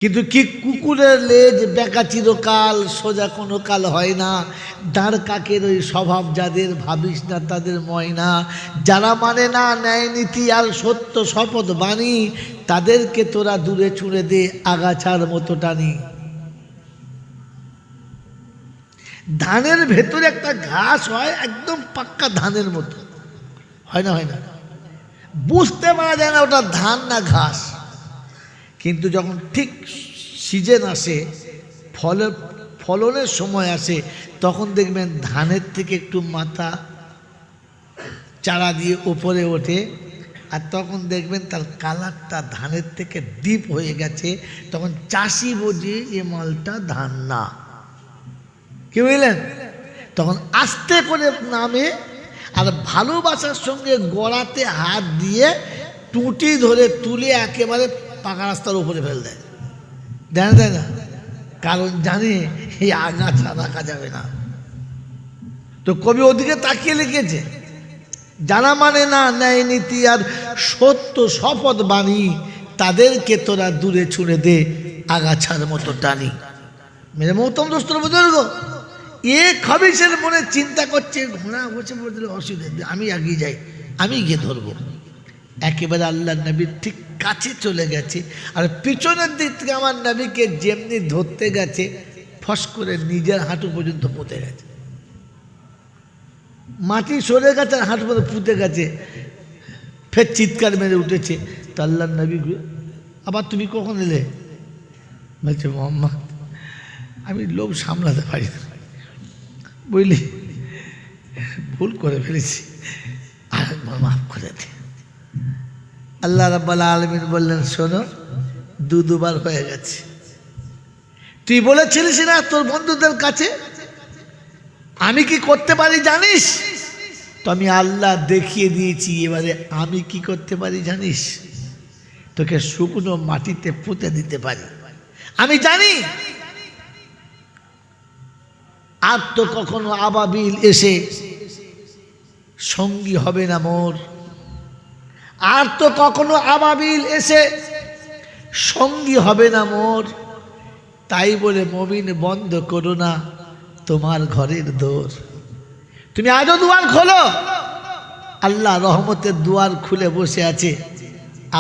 কিন্তু কি কুকুরের লেজ বেঁকা চিরকাল, সোজা কোনো কাল হয় না। দাঁড় কাকের ওই স্বভাব যাদের, ভাবিস না তাদের ময়না। যারা মানে না ন্যায় নীতি আর সত্য শপথ বাণী, তাদেরকে তোরা দূরে ছুঁড়ে দে আগাছার মতো টানি। ধানের ভেতরে একটা ঘাস হয়, একদম পাক্কা ধানের মতো, হয় না? হয় না? বুঝতে পারা যায় না ওটা ধান না ঘাস। কিন্তু যখন ঠিক সিজন আসে, ফলনের সময় আসে, তখন দেখবেন ধানের থেকে একটু মাথা চারা দিয়ে উপরে ওঠে, আর তখন দেখবেন তার কালারটা ধানের থেকে ডিপ হয়ে গেছে। তখন চাষি বোঝে এ মালটা ধান না। কি বুঝলেন? তখন আস্তে করে নামে, আর ভালোবাসার সঙ্গে গড়াতে হাত দিয়ে টুটি ধরে তুলে একেবারে পাকা রাস্তার উপরে ফেল দেয়। দেয় না? কারণ জানে এই আগাছা রাখা যাবে না। তো কবি ওদিকে তাকিয়ে লিখেছে, যারা মানে না ন্যায় নীতি আর সত্য শপথ বাণী, তাদেরকে তোরা দূরে ছুঁড়ে দে আগাছার মতো টানি। মেরে মহতম দোস্তর বুজুর্গ, এ খবিসের মনে চিন্তা করছে, ঘোড়া বসে বলছিল অসুবিধা, আমি এগিয়ে যাই, আমি গিয়ে ধরবো। একেবারে আল্লাহ নবীর ঠিক কাছে চলে গেছে, আর পিছনের দিক থেকে আমার নবীকে যেমনি ধরতে গেছে, ফস করে নিজের হাঁটু পর্যন্ত পুঁতে গেছে। মাটি সরে গেছে আর হাঁটু পর্যন্ত পুঁতে গেছে। ফের চিৎকার মেরে উঠেছে। তো আল্লাহ নবী, আবার তুমি কখন এলে? বলছে, মোহাম্মদ, আমি লোভ সামলাতে পারি না, বুঝলি, ভুল করে ফেলেছি, আরেকবার মাফ করে দে। আল্লাহ রাব্বুল আলামিন বললেন, শোনো, দুবার হয়ে গেছে। তুই বলেছিলিস না তোর বন্ধুদের কাছে আমি কি করতে পারি জানিস? তো আমি আল্লাহ দেখিয়ে দিয়েছি, এবারে আমি কি করতে পারি জানিস? তোকে শুকনো মাটিতে পুঁতে দিতে পারি। আমি জানি আর তো কখনো আবাবিল এসে সঙ্গী হবে না মোর, আর তো কখনো আবাবিল এসে সঙ্গী হবে না মোর। তাই বলে মুমিন বন্ধ করো না তোমার ঘরের দোর। তুমি আজও দুয়ার খোলো, আল্লাহ রহমতের দুয়ার খুলে বসে আছে।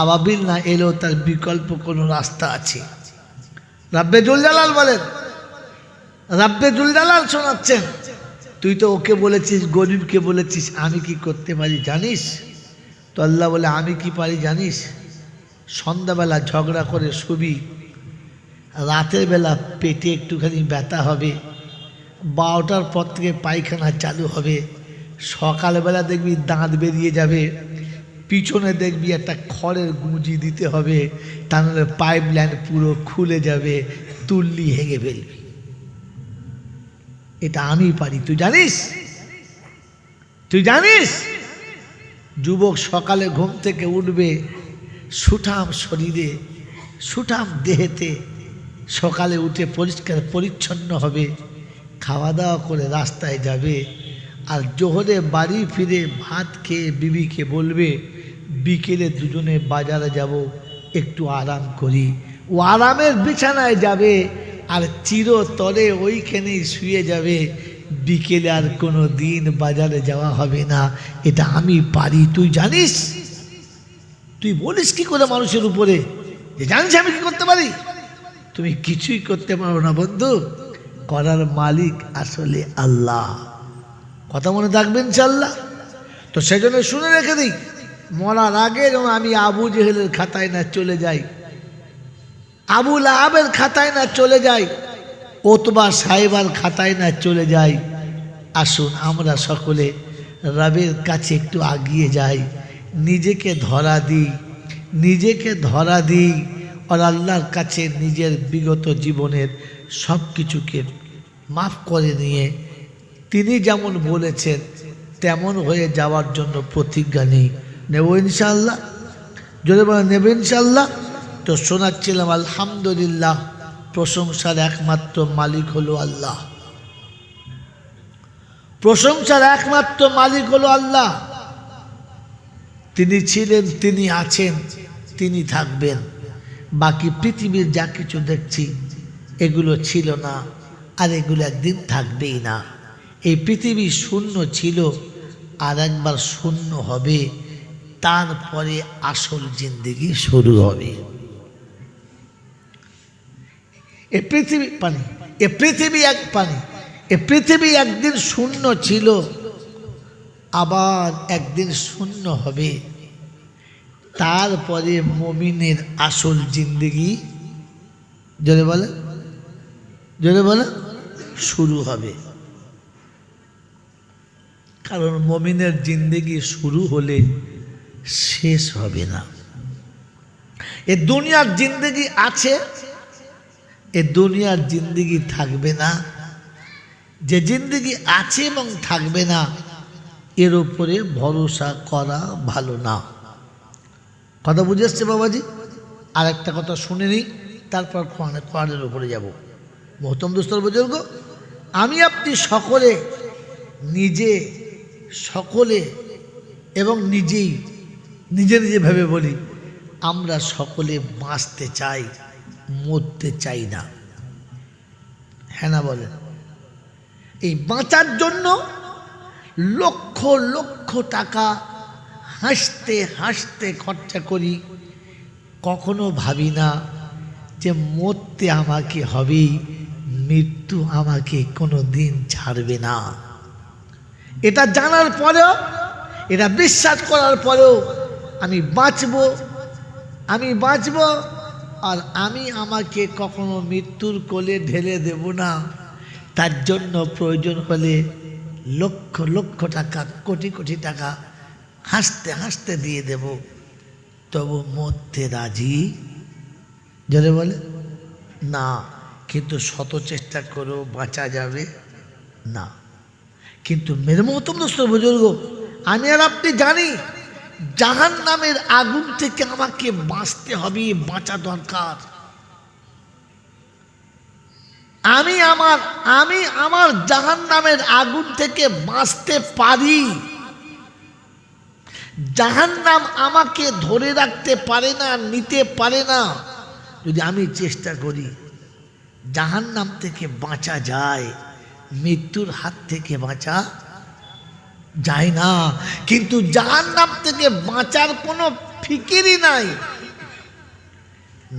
আবাবিল না এলেও তার বিকল্প কোনো রাস্তা আছে। রাব্বে জুল জালাল বলেন, রাব্বে জুল জালাল শোনাচ্ছেন, তুই তো ওকে বলেছিস, গরিবকে বলেছিস আমি কি করতে পারি জানিস? তো আল্লাহ বলে, আমি কি পারি জানিস? সন্ধ্যাবেলা ঝগড়া করে শুবি, রাতের বেলা পেটে একটুখানি ব্যথা হবে, 12টার পর থেকে পায়খানা চালু হবে, সকালবেলা দেখবি দাঁত বেরিয়ে যাবে, পিছনে দেখবি একটা খড়ের গুঁজি দিতে হবে, তা নাহলে পাইপ লাইন পুরো খুলে যাবে, তুললি হেগে ফেলবি। এটা আমি পারি, তুই জানিস? তুই জানিস? যুবক সকালে ঘুম থেকে উঠবে, সুঠাম শরীরে, সুঠাম দেহেতে, সকালে উঠে পরিষ্কার পরিচ্ছন্ন হবে, খাওয়া দাওয়া করে রাস্তায় যাবে, আর জোহরে বাড়ি ফিরে ভাত খেয়ে বিবিকে বলবে, বিকেলে দুজনে বাজারে যাব, একটু আরাম করি। ও আরামের বিছানায় যাবে, আর চিরতরে ওইখানেই শুয়ে যাবে। বিকেলে আর কোনো দিন বাজারে যাওয়া হবে না। এটা আমি পারি, তুই জানিস? তুই বলিস কি করে মানুষের উপরে যে জানিস আমি কি করতে পারি? তুমি কিছুই করতে পারো না বন্ধু, করার মালিক আসলে আল্লাহ। কথা মনে থাকবেন ইনশাআল্লাহ। তো সেজন্য শুনে রেখে দিই, মরার আগে যেন আমি আবু জেহেলের খাতায় না চলে যাই, আবু লাহাবের খাতায় না চলে যাই, ওতবা সাহেবার খাতায় না চলে যাই। আসুন আমরা সকলে রবের কাছে একটু আগিয়ে যাই, নিজেকে ধরা দিই, নিজেকে ধরা দিই, আর আল্লাহর কাছে নিজের বিগত জীবনের সব কিছুকে মাফ করে নিয়ে তিনি যেমন বলেছেন তেমন হয়ে যাওয়ার জন্য প্রতিজ্ঞা নিই। নেব ইনশাআল্লাহ? যদি বলে নেব ইনশাআল্লাহ। তো শোনাচ্ছিলাম, আলহামদুলিল্লাহ, প্রশংসার একমাত্র মালিক হলো আল্লাহ। প্রশংসার একমাত্র মালিক হলো আল্লাহ। তিনি ছিলেন, তিনি আছেন, তিনি থাকবেন। বাকি পৃথিবীর যা কিছু দেখছি এগুলো ছিল না, আর এগুলো একদিন থাকবেই না। এই পৃথিবী শূন্য ছিল, আর একবার শূন্য হবে, তারপরে আসল জিন্দেগি শুরু হবে। এ পৃথিবী পানি, এ পৃথিবী এক পানি, এ পৃথিবী একদিন শূন্য ছিল, আবার একদিন শূন্য হবে, তারপরে মুমিনের আসল জিন্দেগি, জোরে বলে, জোরে বলে, শুরু হবে। কারণ মুমিনের জিন্দেগি শুরু হলে শেষ হবে না। এ দুনিয়ার জিন্দেগি আছে, এ দুনিয়ার জিন্দেগি থাকবে না। যে জিন্দেগি আছে এবং থাকবে না, এর উপরে ভরসা করা ভালো না। কথা বুঝে আসছে বাবাজি? আর একটা কথা শুনে নিই, তারপর কোরআনের উপরে যাব। মোহতরম দোস্তর বুজুর্গ, আমি আপনি সকলে, নিজে সকলে এবং নিজেই নিজে নিজে ভেবে বলি, আমরা সকলে বাঁচতে চাই, মরতে চাই না। হ্যাঁ না বলেন? এই বাঁচার জন্য লক্ষ লক্ষ টাকা হাসতে হাসতে খরচা করি, কখনো ভাবি না যে মরতে আমাকে হবেই, মৃত্যু আমাকে কোনো দিন ছাড়বে না। এটা জানার পরেও, এটা বিশ্বাস করার পরেও আমি বাঁচব, আমি বাঁচব, আর আমি আমাকে কখনো মৃত্যুর কোলে ঢেলে দেব না। তার জন্য প্রয়োজন হলে লক্ষ লক্ষ টাকা, কোটি কোটি টাকা হাসতে হাসতে দিয়ে দেব, তবু মরতে রাজি, যারা বলে না। কিন্তু শত চেষ্টা করেও বাঁচা যাবে না। কিন্তু মেরে মোহতরম দোস্ত বুজুর্গ, আমি আর আপনি জানি জাহান্নামের আগুন থেকে আমাকে বাঁচতে হবে, বাঁচা দরকার। আমি আমার জাহান্নামের আগুন থেকে বাঁচতে পারি। জাহান্নাম আমাকে ধরে রাখতে পারে না, নিতে পারে না। যদি আমি চেষ্টা করি, জাহান্নাম থেকে বাঁচা যায়, মৃত্যুর হাত থেকে বাঁচা যায় না। কিন্তু জাহান্নাম থেকে বাঁচার কোনো ফিকিরই নাই।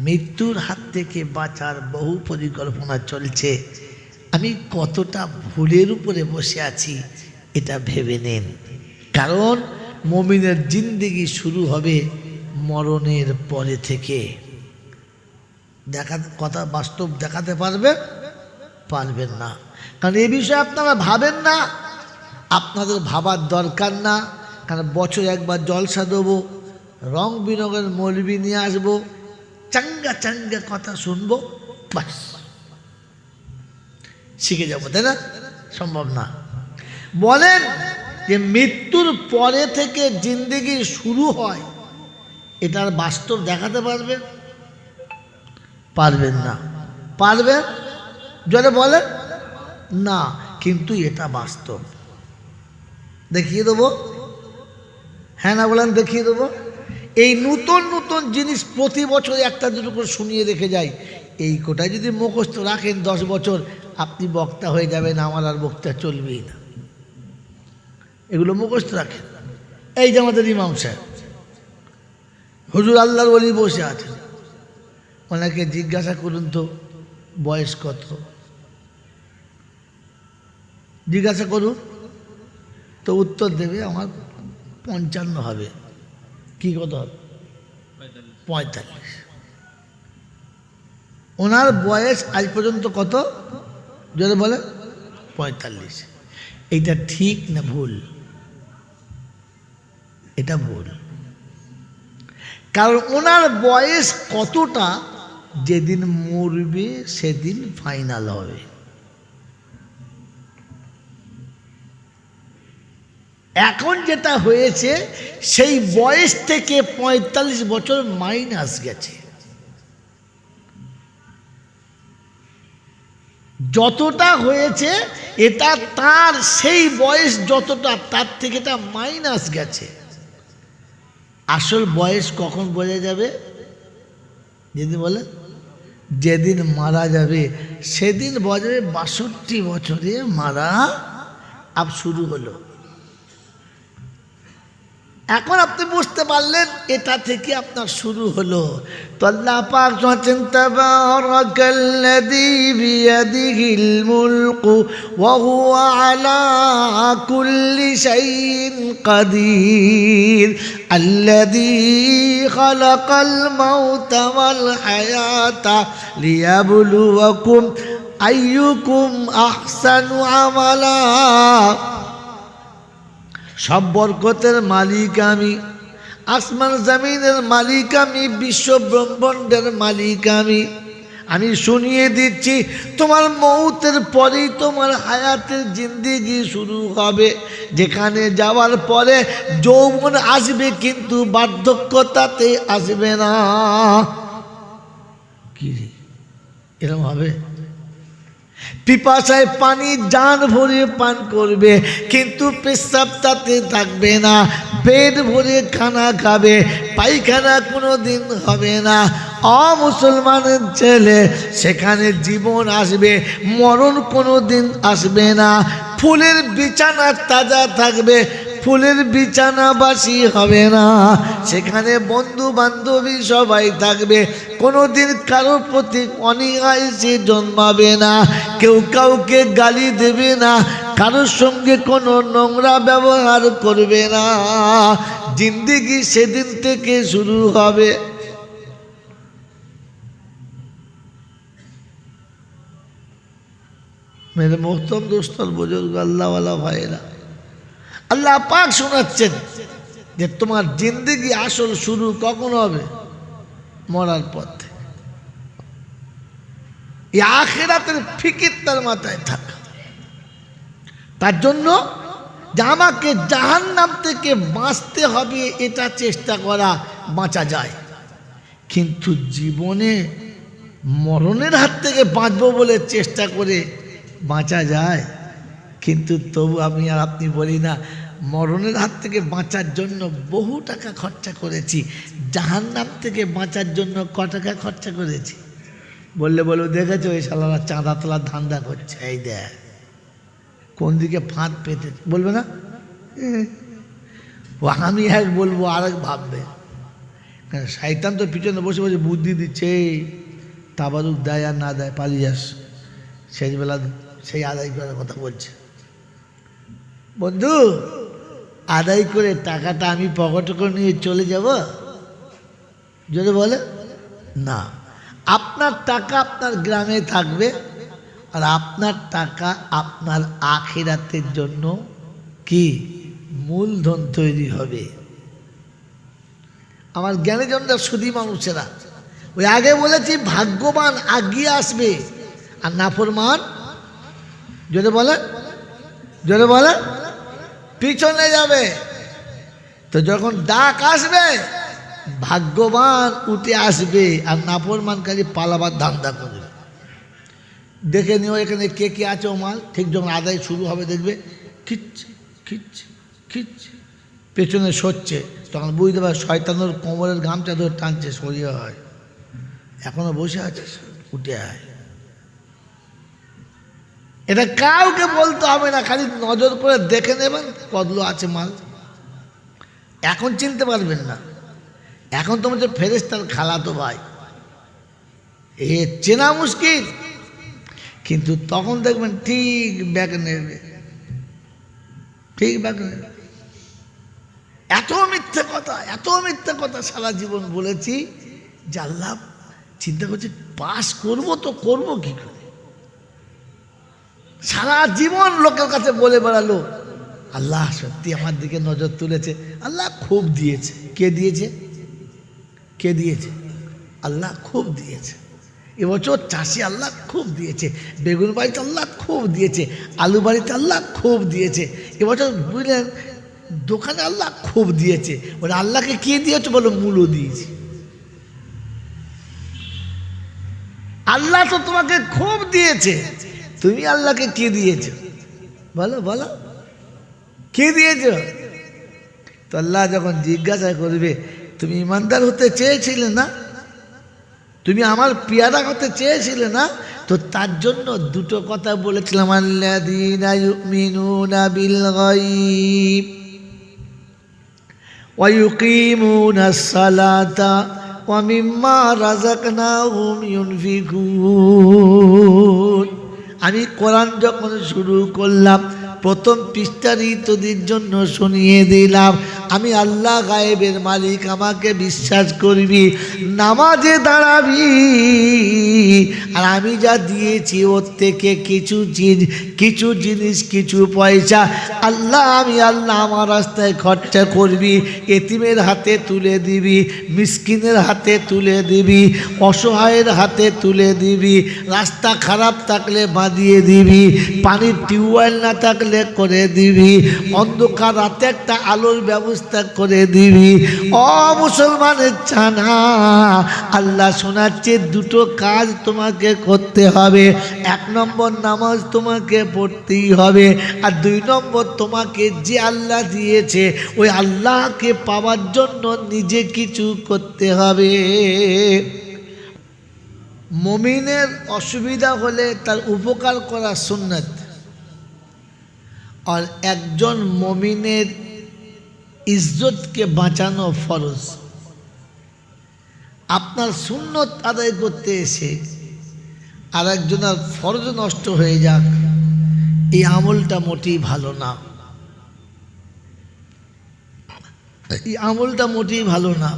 মৃত্যুর হাত থেকে বাঁচার বহু পরিকল্পনা চলছে। আমি কতটা ভুলের উপরে বসে আছি এটা ভেবে নেন। কারণ মুমিনের জিন্দেগি শুরু হবে মরণের পরে থেকে। কথা বাস্তব দেখাতে পারবেন না। কারণ এই বিষয়ে আপনারা ভাবেন না, আপনাদের ভাবার দরকার না। কারণ বছরে একবার জলসা দেবো, রং বিরঙের মৌলবি নিয়ে আসবো, চাঙ্গা চাঙ্গা কথা শুনবো, বাস শিখে যাবো, তাই না? সম্ভব না। বলেন যে মৃত্যুর পরে থেকে জিন্দেগি শুরু হয়, এটার বাস্তব দেখাতে পারবেন না। পারবেন? যদি বলেন না, কিন্তু এটা বাস্তব। দেখিয়ে দেবো, হ্যাঁ না বলেন, দেখিয়ে দেবো। এই নতুন নতুন জিনিস প্রতি বছর একটা দুটো করে শুনিয়ে রেখে যায়। এই কোটায় যদি মুখস্থ রাখেন 10 বছর, আপনি বক্তা হয়ে যাবেন, আমার আর বক্তা চলবেই না। এগুলো মুখস্থ রাখেন। এই যে আমাদের ইমাম সাহেব, হুজুর আল্লাহর ওলি বসে আছেন, ওনাকে জিজ্ঞাসা করুন তো বয়স কত, জিজ্ঞাসা করুন তো উত্তর দেবে আমার 55 হবে। কি কত হবে? 45। ওনার বয়স আজ পর্যন্ত কত যদি বলে? 45। এইটা ঠিক না ভুল? এটা ভুল। কারণ ওনার বয়স কতটা, যেদিন মরবে সেদিন ফাইনাল হবে। এখন যেটা হয়েছে, সেই বয়স থেকে 45 বছর মাইনাস গেছে। যতটা হয়েছে এটা তার সেই বয়স যতটা, তার থেকে এটা মাইনাস গেছে। আসল বয়স কখন বোঝা যাবে? যেদিন বলে যেদিন মারা যাবে সেদিন বছরে ৬২ বছরে মারা আব শুরু হলো। এখন আপনি বুঝতে পারলেন এটা থেকে আপনার শুরু হলো। তো আল্লাহ পাক বলেন তাবারাকাল্লাযী বিয়াদিহিল মুলকু ওয়া হুয়া আলা কুল্লি শাইইন কাদির আল্লাযী খালাকাল মাউতা ওয়াল হায়াতা লিয়াবলুয়াকুম আইয়ুকুম আহসানু আমালা। সব বরকতের মালিক আমি, আসমান জমিনের মালিক আমি, বিশ্ব ব্রহ্মাণ্ডের মালিক আমি শুনিয়ে দিচ্ছি তোমার মৌতের পরেই তোমার হায়াতের জিন্দেগি শুরু হবে, যেখানে যাওয়ার পরে যৌবন আসবে কিন্তু বার্ধক্যতাতে আসবে না। কি রে এরকম হবে? পিপাসায় পানি জান ভরে পান করবে কিন্তু পেশাব তাতে থাকবে না, পেট ভরে খানা খাবে পায়খানা কোনো দিন হবে না। অমুসলমানের ছেলে সেখানে জীবন আসবে, মরণ কোনো দিন আসবে না। ফুলের বিছানা তাজা থাকবে, ফুলের বিছানাবাসী হবে না। সেখানে বন্ধু বান্ধবী সবাই থাকবে, কোনো দিন কারোর প্রতি অনীহায় সে জন্মাবে না, কেউ কাউকে গালি দেবে না, কারোর সঙ্গে কোনো নোংরা ব্যবহার করবে না। জিন্দেগি সেদিন থেকে শুরু হবে। মেরে মোহতরম দোস্তর বুজুর্গ আল্লাহওয়ালা ভাইরা, আল্লাহ পাক শোনাচ্ছেন যে তোমার জিন্দেগি আসল শুরু কখন হবে? মরার পর থেকে। এই আখিরাতের ফিকির তার মাথায় থাকা। তার জন্য যে আমাকে জাহান্নাম থেকে বাঁচতে হবে এটা চেষ্টা করা, বাঁচা যায়। কিন্তু জীবনে মরণের হাত থেকে বাঁচবো বলে চেষ্টা করে বাঁচা যায়? কিন্তু তবু আমি আর আপনি বলি না মরণের হাত থেকে বাঁচার জন্য বহু টাকা খরচা করেছি, জাহান্নাম থেকে বাঁচার জন্য ক টাকা খরচা করেছি? বললে বলো দেখেছো এই শালারা চাঁদা তোলার ধান্দা করছে, এই দেখ কোন দিকে ফাঁদ পেতে, বলবে না? ও আমি এক বলবো আর এক ভাববে। শয়তান তো পিছনে বসে বসে বুদ্ধি দিচ্ছে, তাবারুক দেয় আর না দেয় পালিয়ে যাস, শেষবেলা সেই আদায় করার কথা বলছে। বন্ধু আদায় করে টাকাটা আমি পকেটে করে নিয়ে চলে যাব? যদি বলে না, আপনার টাকা আপনার গ্রামে থাকবে আর আপনার টাকা আপনার আখিরাতের জন্য কি মূলধন তৈরি হবে। আমার জ্ঞানীজনরা সুধী মানুষেরা, ওই আগে বলেছি ভাগ্যবান আগিয়ে আসবে আর নাফরমান যদি বলে যদি বলে পিছনে যাবে। তো যখন ডাক আসবে ভাগ্যবান উঠে আসবে আর নাফরমান খালি পালাবার ধান্দা করবে। দেখে নিও এখানে কে কে আছে ও মাল, ঠিক যখন আদায় শুরু হবে দেখবে খিচ্ছে খিচ্ছে খিচ্ছে পেছনে সরছে, তখন বুঝতে পারে শয়তানোর কোমরের গামছা ধরে টানছে, সরিয়ে হয় এখনো বসে আছে, উঠে আয়। এটা কাউকে বলতে হবে না, খালি নজর করে দেখে নেবেন কতগুলো আছে মাল। এখন চিনতে পারবেন না, এখন তো হচ্ছে ফেরেশতার খালাতো ভাই, এ চেনা মুশকিল। কিন্তু তখন দেখবেন ঠিক ব্যাগ নেবে, ঠিক ব্যাগ নেবে। এত মিথ্যে কথা সারা জীবন বলেছি যে আল্লাহ চিন্তা করছে পাস করবো তো করবো কি করে। সারা জীবন লোকের কাছে বলে বেড়ালো আল্লাহ সত্যি আমার দিকে নজর তুলেছে, আল্লাহ খুব দিয়েছে। কে দিয়েছে? কে দিয়েছে? আল্লাহ খুব দিয়েছে। এবছর চাষি আল্লাহ খুব দিয়েছে, বেগুন বাড়িতে আল্লাহ খুব দিয়েছে, আলু বাড়িতে আল্লাহ খুব দিয়েছে। এবছর বুঝলেন দোকানে আল্লাহ খুব দিয়েছে। ওরা আল্লাহকে কে দিয়েছে? বলো মূল্য দিয়েছি। আল্লাহ তো তোমাকে খুব দিয়েছে, তুমি আল্লাহকে কে দিয়েছ? বলো বলো কে দিয়েছ? তো আল্লাহ যখন জিজ্ঞাসা করবে তুমি ইমানদার হতে চেয়েছিলে না, তুমি আমার পেয়ারা হতে চেয়েছিলে না, তো তার জন্য দুটো কথা বলেছিলাম, আল্লাযীনা ইউমিনুনা বিল গায়ব ওয়া ইউকিমুনাস সালাতা ওয়া মিম্মা রাযাকনাহুম ইউনফিকুন। আমি কোরআন যখন শুরু করলাম, প্রথম পৃষ্ঠারই তোদের জন্য শুনিয়ে দিলাম, আমি আল্লাহ গায়েবের মালিক, আমাকে বিশ্বাস করবি, নামাজে দাঁড়াবি, আর আমি যা দিয়েছি ওর থেকে কিছু জিনিস কিছু পয়সা আমি আল্লাহ আমার রাস্তায় খরচা করবি, এতিমের হাতে তুলে দিবি, মিসকিনের হাতে তুলে দিবি, অসহায়ের হাতে তুলে দিবি, রাস্তা খারাপ থাকলে বাঁধিয়ে দিবি, পানির টিউবওয়েল না থাকলে করে দিবি, অন্ধকার রাতে একটা আলোর ব্যবস্থা করে দিবি। ও মুসলমানের জানা, আল্লাহ শোনাচ্ছে দুটো কাজ তোমাকে করতে হবে। 1 নম্বর নামাজ তোমাকে পড়তেই হবে, আর 2 নম্বর তোমাকে যে আল্লাহ দিয়েছে ওই আল্লাহকে পাওয়ার জন্য নিজে কিছু করতে হবে। মুমিনের অসুবিধা হলে তার উপকার করা সুন্নাত, আর একজন মুমিনের ইজ্জতকে বাঁচানো ফরজ। আপনার সুন্নত আদায় করতে এসে আর একজনের ফরজ নষ্ট হয়ে যাক, এই আমলটা মোটেই ভালো না, এই আমলটা মোটেই ভালো না।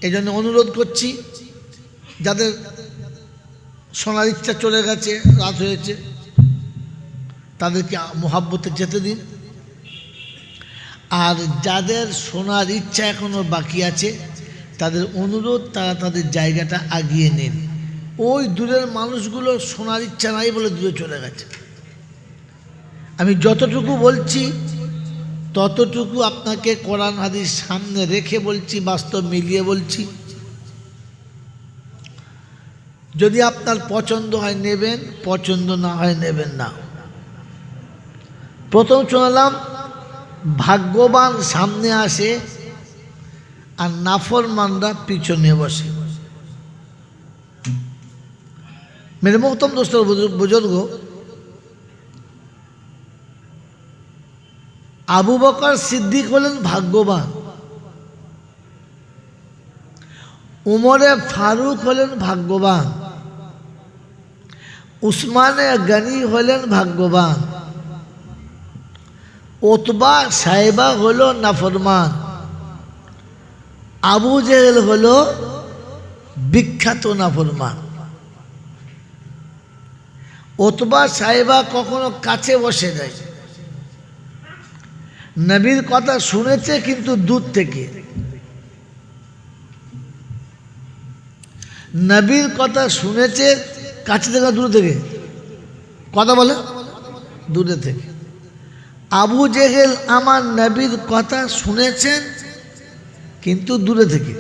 এই জন্য অনুরোধ করছি, যাদের শোনার ইচ্ছা চলে গেছে, রাত হয়েছে, তাদেরকে মোহাব্বতে যেতে দিন, আর যাদের শোনার ইচ্ছা এখনো বাকি আছে তাদের অনুরোধ তারা তাদের জায়গাটা আগিয়ে নিন। ওই দূরের মানুষগুলো শোনার ইচ্ছা নাই বলে দূরে চলে গেছে। আমি যতটুকু বলছি ততটুকু আপনাকে কোরআন হাদিস সামনে রেখে বলছি, বাস্তব মিলিয়ে বলছি। যদি আপনার পছন্দ হয় নেবেন, পছন্দ না হয় নেবেন না। প্রথম শোনালাম, ভাগ্যবান সামনে আসে আর নাফরমানরা পিছনে বসে। মেরে মোহতরম দোস্ত বুজুর্গ, আবু বকর সিদ্দিক হলেন ভাগ্যবান, উমরে ফারুক হলেন ভাগ্যবান, উসমানে গনি হলেন ভাগ্যবান, ওতবা সাহেবা হলো নাফরমান, আবু জেহেল হলো বিখ্যাত নাফরমান। ওতবা সাহেবা কখনো কাছে বসে যায়, নবীর কথা শুনেছে কিন্তু দূর থেকে, নবীর কথা শুনেছে কাছে থেকে দূর থেকে, কথা বলে দূরে থেকে। আবু জেহেল আমার নবীর কথা শুনেছেন কিন্তু দূরে থেকে।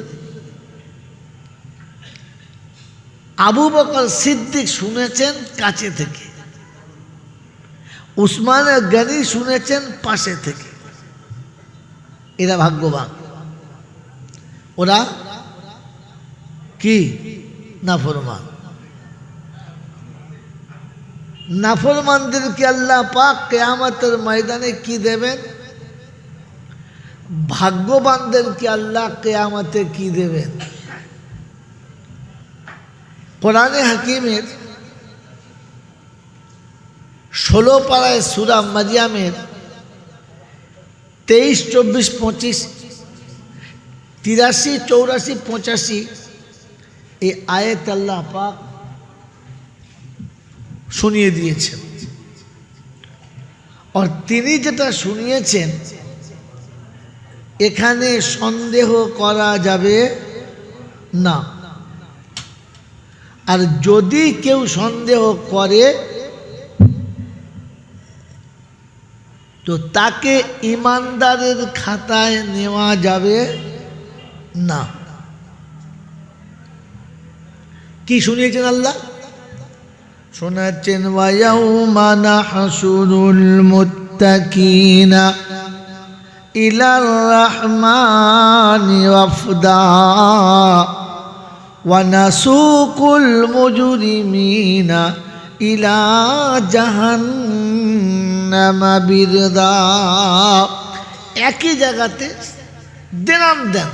আবু বকর সিদ্দিক শুনেছেন কাছে থেকে, উসমান গনি শুনেছেন পাশে থেকে। এরা ভাগ্যবান, ওরা কি নাফরমান। নাফরমানদেরকে আল্লাহ পাক কিয়ামতের ময়দানে কি দেবেন, ভাগ্যবানদেরকে আল্লাহ কিয়ামতে কি দেবেন। কোরআনে হাকিমের 16 পারায় সূরা মারিয়ামের 23, 24, 25, 83, 84, 85 এই আয়াত আল্লাহ পাক শুনিয়ে দিয়েছেন। আর তিনি যেটা শুনিয়েছেন এখানে সন্দেহ করা যাবে না, আর যদি কেউ সন্দেহ করে তো তাকে ঈমানদারের খাতায় নেওয়া যাবে না। কি শুনিয়েছেন আল্লাহ? শোনাচ্ছেন, ওয়া ইয়াউমা নাহশুরুল মুত্তাকিনা ইলার রহমানি ওয়াফদা ওয়ানাসুকুল মুজরিমিনা ইলা জাহান্নামা বিরদা। একই জায়গাতে দেনাম দেন।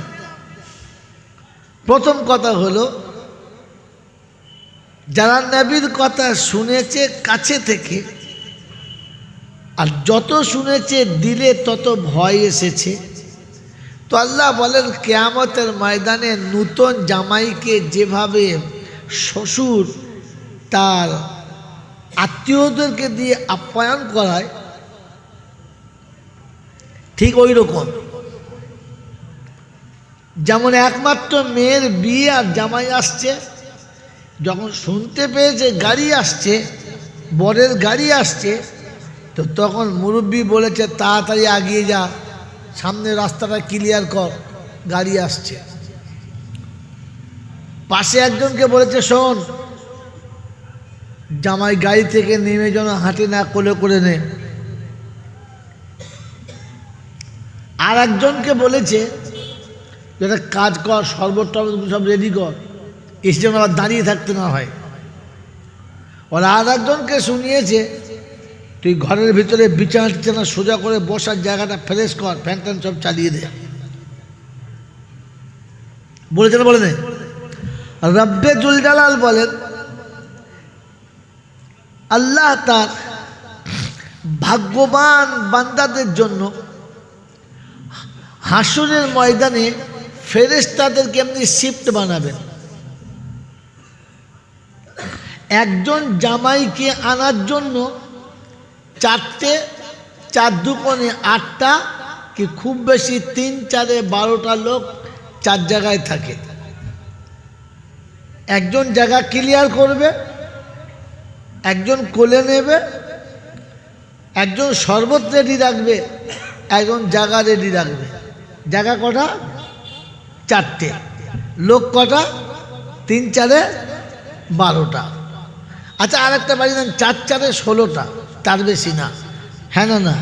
প্রথম কথা হলো, যারা নবীর কথা শুনেছে কাছে থেকে, আর যত শুনেছে দিলে তত ভয় এসেছে, তো আল্লাহ বলেন কিয়ামতের ময়দানে নূতন জামাইকে যেভাবে শ্বশুর তার আত্মীয়দেরকে দিয়ে আপ্যায়ন করায়, ঠিক ওই রকম। যেমন একমাত্র মেয়ের বিয়ে আর জামাই আসছে, যখন শুনতে পেয়েছে গাড়ি আসছে, বরের গাড়ি আসছে, তো তখন মুরব্বী বলেছে তাড়াতাড়ি এগিয়ে যা, সামনে রাস্তাটা ক্লিয়ার কর, গাড়ি আসছে। পাশে একজনকে বলেছে শোন, জামাই গাড়ি থেকে নেমে যেন হাঁটে না, কোলে করে নে। আর একজনকে বলেছে যেটা কাজ কর, শরবত টরবত সব রেডি কর, এসে যেন আবার দাঁড়িয়ে থাকতে না হয়। ওরা আর একজনকে শুনিয়েছে তুই ঘরের ভিতরে বিছানা টিছানা সোজা করে বসার জায়গাটা ফ্রেশ কর, ফ্যান ট্যান সব চালিয়ে দে। বলেছেন বলে নেই? রব্বে জুল জালাল বলেন আল্লাহ তার ভাগ্যবান বান্দাদের জন্য হাসরের ময়দানে ফেরেশতাদেরকে এমনি শিফট বানাবেন। একজন জামাইকে আনার জন্য 4টে, 4 দুকোণে 8টা, কি খুব বেশি 3 4 12টা লোক 4 জায়গায় থাকে। একজন জায়গা ক্লিয়ার করবে, একজন কোলে নেবে, একজন শরবত রেডি রাখবে, একজন জায়গা রেডি রাখবে। জায়গা কটা? 4টে। লোক কটা? 3 4 12টা। আচ্ছা, আরেকটা বাড়ি দেন 4 4 16টা, তার বেশি না। হ্যাঁ না না?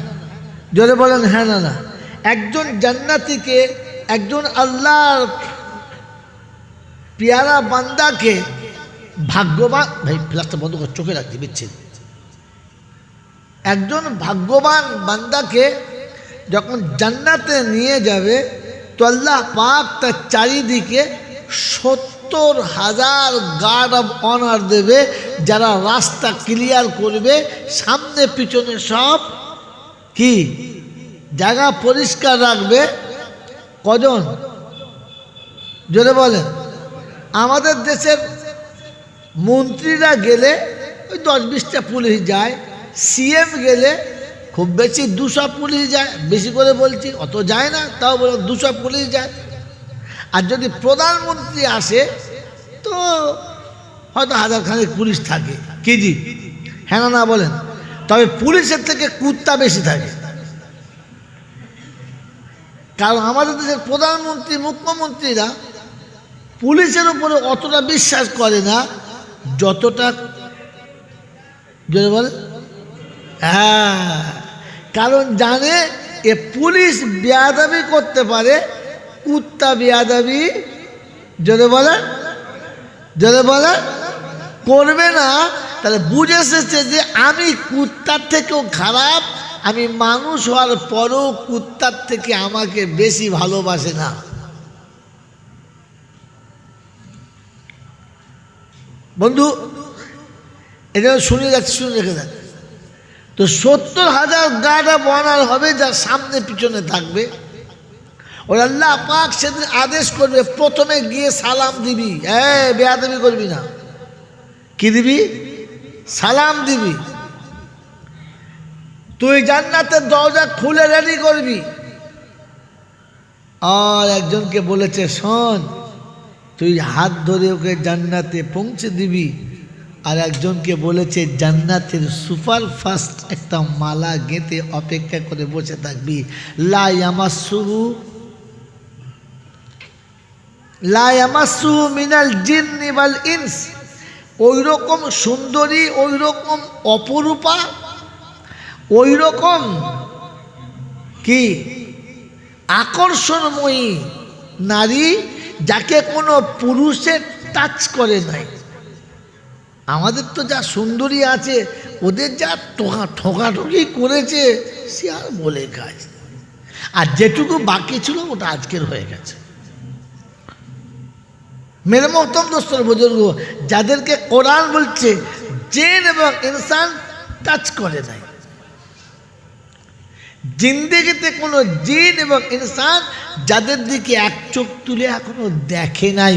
জোরে বলেন হ্যাঁ না না? একজন জান্নাতীকে, একজন আল্লাহর পেয়ারা বান্দাকে ভাগ্যবান, ভাই ফ্ল্যাশটা বন্ধ কর, চোখে রাখতে বিচ্ছেদ। একজন ভাগ্যবান বান্দাকে যখন জান্নাতে নিয়ে যাবে, তো আল্লাহ পাক তার চারিদিকে 70,000 গার্ড অফ অনার দেবে, যারা রাস্তা ক্লিয়ার করবে, সামনে পিছনে সব কি জায়গা পরিষ্কার রাখবে। কজন? জোরে বলেন। আমাদের দেশের মন্ত্রীরা গেলে ওই 10-20টা পুলিশ যায়, সিএম গেলে খুব বেশি 200 পুলিশ যায়, বেশি করে বলছি, অত যায় না, তাও বলো 200 পুলিশ যায়। আর যদি প্রধানমন্ত্রী আসে তো হয়তো 1000 খানেক পুলিশ থাকে। কি জি? হ্যাঁ না বলেন? তবে পুলিশের থেকে কুত্তা বেশি থাকে, কারণ আমাদের দেশের প্রধানমন্ত্রী মুখ্যমন্ত্রীরা পুলিশের উপরে অতটা বিশ্বাস করে না যতটা, যদি বলে হ্যাঁ, কারণ জানে এ পুলিশ বেয়াদবি করতে পারে, কুত্তা বেয়াদবি যদি বলেন করবে না। তাহলে বুঝে এসেছে যে আমি কুত্তার থেকেও খারাপ, আমি মানুষ হওয়ার পরও কুত্তার থেকে আমাকে বেশি ভালোবাসে না। বন্ধু, এটা শুনে যাচ্ছে, শুনে রেখে দেন। তো 70,000 গার্ড অফ অনার হবে, যার সামনে পিছনে থাকবে। ওর আল্লাহ পাক সেদিন আদেশ করবে, প্রথমে গিয়ে সালাম দিবি, বেয়াদবি করবি না। কি দিবি? সালাম দিবি। তুই জান্নাতের দরজা খুলে রেডি করবি। আর একজনকে বলেছে শোন, তুই হাত ধরে ওকে জান্নাতে পৌঁছে দিবি। আর একজনকে বলেছে জান্নাতের সুপার ফাস্ট একটা মালা গেঁথে অপেক্ষা করে বসে থাকবি। লা ইয়ামাসসুহু মিনাল জিন্নি ওয়াল ইনস। ওই রকম সুন্দরী, ওই রকম অপরূপা, ওই রকম কি আকর্ষণময়ী নারী, যাকে কোনো পুরুষের টাচ করে নাই। আমাদের তো যা সুন্দরী আছে, ওদের যা ঠোকাঠকি করেছে সে আর বলে কাজ। আর যেটুকু বাকি ছিল ওটা আজকের হয়ে গেছে। মেরে মোহতরম দোস্তর বুজুর্গ, যাদেরকে কোরআন বলছে জিন এবং ইনসান টাচ করে নাই, জিন্দেগিতে কোনো জিন এবং ইনসান যাদের দিকে এক চোখ তুলে এখনো দেখে নাই,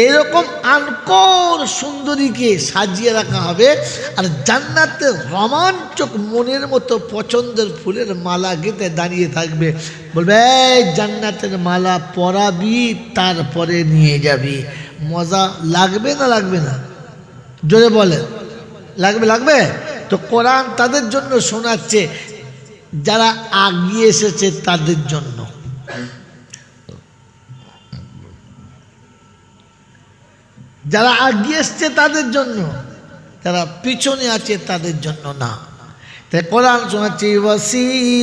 এরকম আনকর সুন্দরীকে সাজিয়ে রাখা হবে। আর জান্নাতের রোমাঞ্চক মনের মতো পছন্দের ফুলের মালা গেঁথে দাঁড়িয়ে থাকবে, বলবে এই জান্নাতের মালা পরাবি, তারপরে নিয়ে যাবি। মজা লাগবে না লাগবে না? জোরে বলেন, লাগবে? লাগবে তো। কোরআন তাদের জন্য শোনাচ্ছে যারা আগিয়ে এসেছে তাদের জন্য, যারা আগিয়ে এসছে তাদের জন্য, যারা পিছনে আছে তাদের জন্য না। তাই কোরআন শোনাচ্ছে ওয়াসিকাল্লাযীনা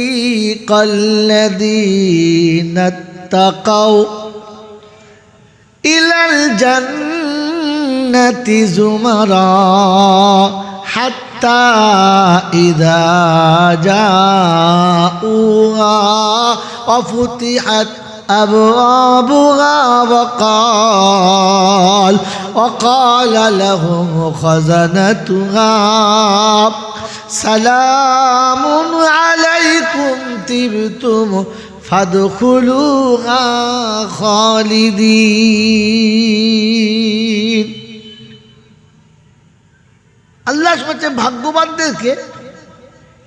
তাকাউ ইলাল জান্নাতি যুমারা হাত্তা ইযা জাউহা ওয়া ফুতিহাত أبوابها وقال لهم خزنتها سلام عليكم طبتم فادخلوها خالدين। আল্লাহ বলছে ভাগ্যবানদেরকে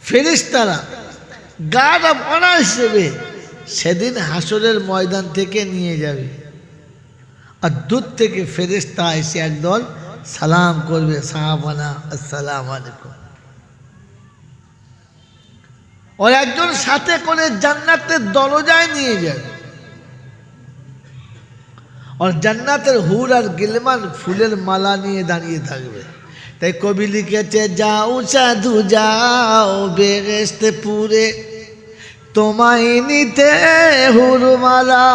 ফেরেশতারা গার্ড অফ অনার হিসেবে সেদিন হাসরের ময়দান থেকে নিয়ে যাবে। আর দূর থেকে ফেরেশতা এসে একদল সালাম করবে, সাহাবানা আসসালামু আলাইকুম। और একজন সাথে করে জান্নাতের দরজায় নিয়ে যাবে। और জান্নাতের হুর আর গিলমান ফুলের মালা নিয়ে দাঁড়িয়ে থাকবে। তাই কবি লিখেছে যাও সাধু যাও বেহেশতে পুরে তোমায় নিতে হুরমালা,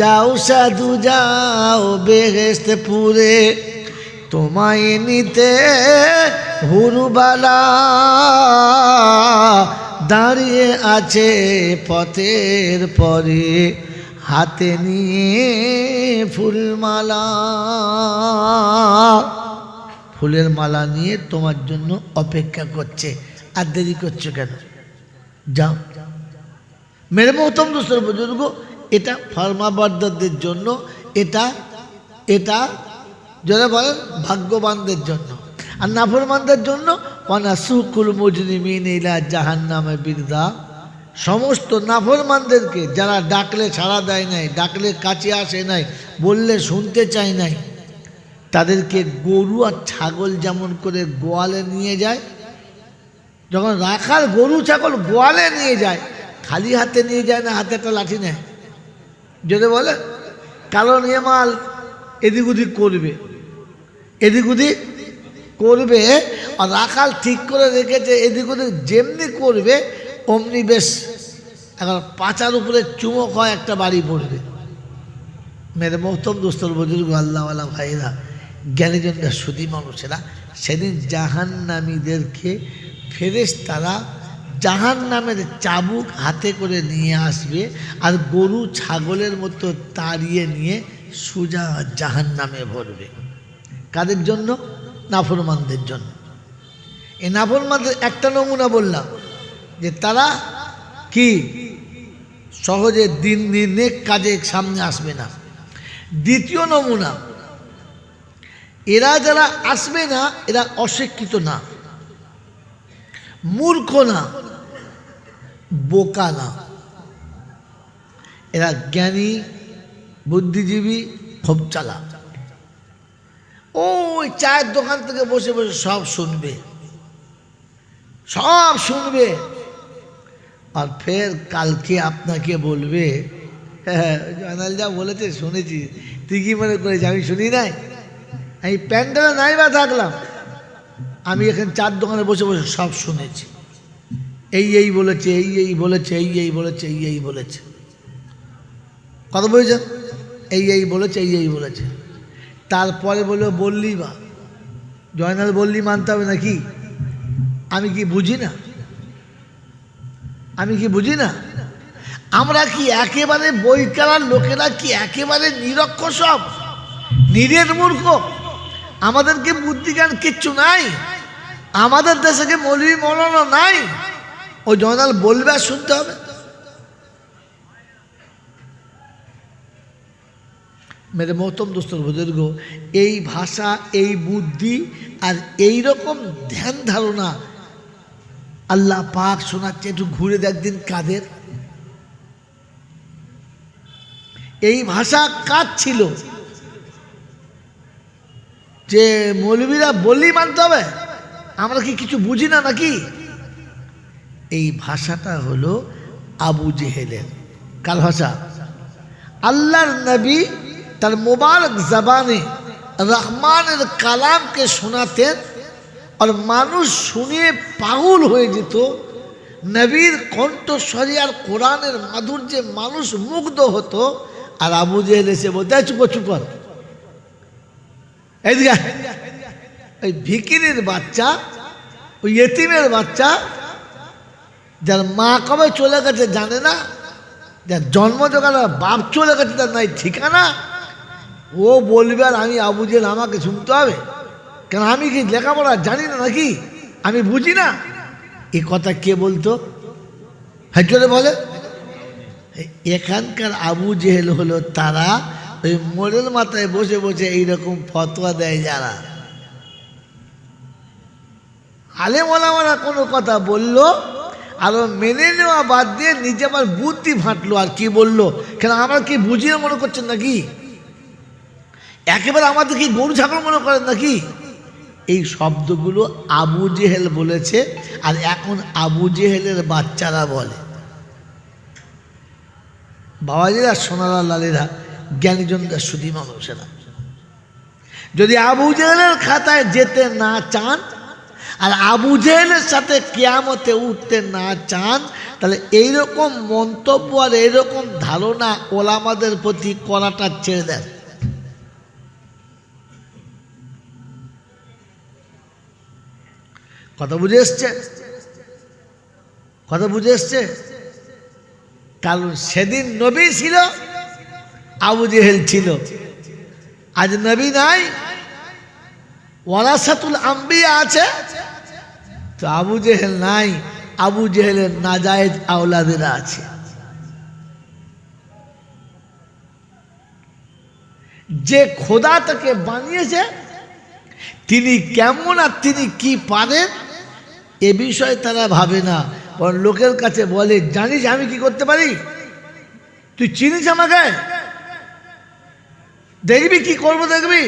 যাও সাধু যাও বেহেশতে পুরে তোমায় নিতে হুরবালা, দাঁড়িয়ে আছে পথের পরে হাতে নিয়ে ফুলমালা। ফুলের মালা নিয়ে তোমার জন্য অপেক্ষা করছে, আর দেরি করছো কেন? যাও। মেরে মোহতরম দোস্তর বুজুর্গ, এটা ফরমাবরদারদের জন্য, এটা এটা যারা বলেন ভাগ্যবানদের জন্য। আর নাফরমানদের জন্য ওয়ানাসুকুল মুজরিমিনা ইলা জাহান্নামে বিরদা। সমস্ত নাফরমানদেরকে যারা ডাকলে সাড়া দেয় নাই, ডাকলে কাছে আসে নাই, বললে শুনতে চায় নাই, তাদেরকে গরু আর ছাগল যেমন করে গোয়ালে নিয়ে যায়, যখন রাখাল গরু ছাগল গোয়ালে নিয়ে যায়, খালি হাতে নিয়ে যায় না, হাতে একটা লাঠি নেয়, যদি বলে কারণ এ মাল এদিক ওদিক করবে, এদিক ওদিক করবে। আর রাখাল ঠিক করে রেখেছে এদিক ওদিক যেমনি করবে অমনি বেশ এখন পাচার উপরে চুমক হয়, একটা বাড়ি পড়বে। মেরে মোহতরম দোস্তর বুজুর্গ আল্লাহওয়ালা ভাইরা, জ্ঞানীজনরা সুধী মানুষেরা, সেদিন জাহান্নামীদেরকে ফেরেশতারা জাহান্নামের চাবুক হাতে করে নিয়ে আসবে, আর গরু ছাগলের মতো তাড়িয়ে নিয়ে সোজা জাহান্নামে ভরবে। কাদের জন্য? নাফরমানদের জন্য। এই নাফরমানদের একটা নমুনা বললাম যে তারা কি সহজে দিন নেক কাজে সামনে আসবে না। দ্বিতীয় নমুনা, এরা যারা আসবে না এরা অশিক্ষিত না, মূর্খ না, বোকা না, এরা জ্ঞানী বুদ্ধিজীবী, খুব চালাক। ওই চায়ের দোকান থেকে বসে বসে সব শুনবে, সব শুনবে, আর ফের কালকে আপনাকে বলবে হ্যাঁ জানাল যা বলেছে শুনেছি, তুই কি মনে করেছি আমি শুনি নাই? আমি প্যান্ডেলে নাই বা থাকলাম, আমি এখানে চার দোকানে বসে বসে সব শুনেছি, এই বলেছে, এই বলেছে, এই বলেছে, এই বলেছে। কথা বলেছেন? এই বলেছে, এই বলেছে। তারপরে বললি বা জয়নাল বললি মানতে হবে নাকি? আমি কি বুঝি না? আমরা কি একেবারে বইকালার লোকেরা কি একেবারে নিরক্ষর, সব নিরেট মূর্খ? আমাদেরকে বুদ্ধিজ্ঞান কিচ্ছু নাই? আমাদের দেশে কি মৌলবি মৌলানা নাই? ও জয়নাল বলবে আর শুনতে হবে। মেরে মোহতম দোস্তর বুজুর্গ, এই ভাষা, এই বুদ্ধি আর এই রকম ধ্যান ধারণা আল্লাহ পাক শোনাচ্ছে। একটু ঘুরে দেখদিন কাদের এই ভাষা, কাজ ছিল যে মৌলবীরা বললেই মানতে হবে? আমরা কি কিছু বুঝি না নাকি? এই ভাষাটা হলো আবু জেহেলের। কার ভাষা? আল্লাহর নবী তার মোবারক জবানে রহমানের কালামকে শোনাতেন, আর মানুষ শুনে পাগল হয়ে যেত। নবীর কণ্ঠস্বরী আর কোরআনের মাধুর্যে মানুষ মুগ্ধ হতো। আর আবু জেহেল এসে বলতে, চুপ, এইদিকে ওই ভিকিরির বাচ্চা, ওই ইয়েতিমের বাচ্চা, যার মা কবে চলে গেছে জানে না, যার জন্ম জোগাড় বাপ চলে গেছে তার নাই ঠিকানা, ও বলবে আর আমি আবু জেহেল আমাকে শুনতে হবে? কেন আমি কি লেখাপড়া জানি না নাকি? আমি বুঝি না? এ কথা কে বলতো? হ্যাঁ বলে। এখানকার আবু জেহেল হলো তারা ওই মোড়ের মাথায় বসে বসে এইরকম ফতোয়া দেয় যারা। আলেম ওলামারা কোনো কথা বললো আর মেনে নেওয়া বাদ দিয়ে নিজে আবার বুদ্ধি ফাটলো আর কি বললো। কেন আমরা কি বুঝিয়ে মনে করছেন নাকি? একেবারে আমাদের কি গরু ছাগল মনে করেন নাকি? এই শব্দগুলো আবু জেহেল বলেছে, আর এখন আবু জেহেলের বাচ্চারা বলে। বাবাজিরা, সোনারা, লালেরা, জ্ঞানীজনরা, সুধী মানুষেরা, যদি আবু জেহেলের খাতায় যেতে না চান আর আবু জেহেলের সাথে কিয়ামতে উঠতে না চান, তাহলে এইরকম মন্তব্য আর এইরকম ধারণা ওলামাদের প্রতি করাটা ছেড়ে দেন। কথা বুঝে এসছে? কারণ সেদিন নবী ছিল, আবু জেহেল ছিল। আজ নবী নাই, ওয়ারাসাতুল আম্বিয়া আছে, তো আবু জেহেল নাই। আবু জেহেলের নাজায়েজ আওলাদেরা আছে। যে খোদা তাকে বানিয়েছে তিনি কেমন আর তিনি কি পারেন এ বিষয়ে তারা ভাবে না। লোকের কাছে বলে, জানিস আমি কি করতে পারি? তুই চিনিস আমাকে? দেখবি কি করবো, দেখবি?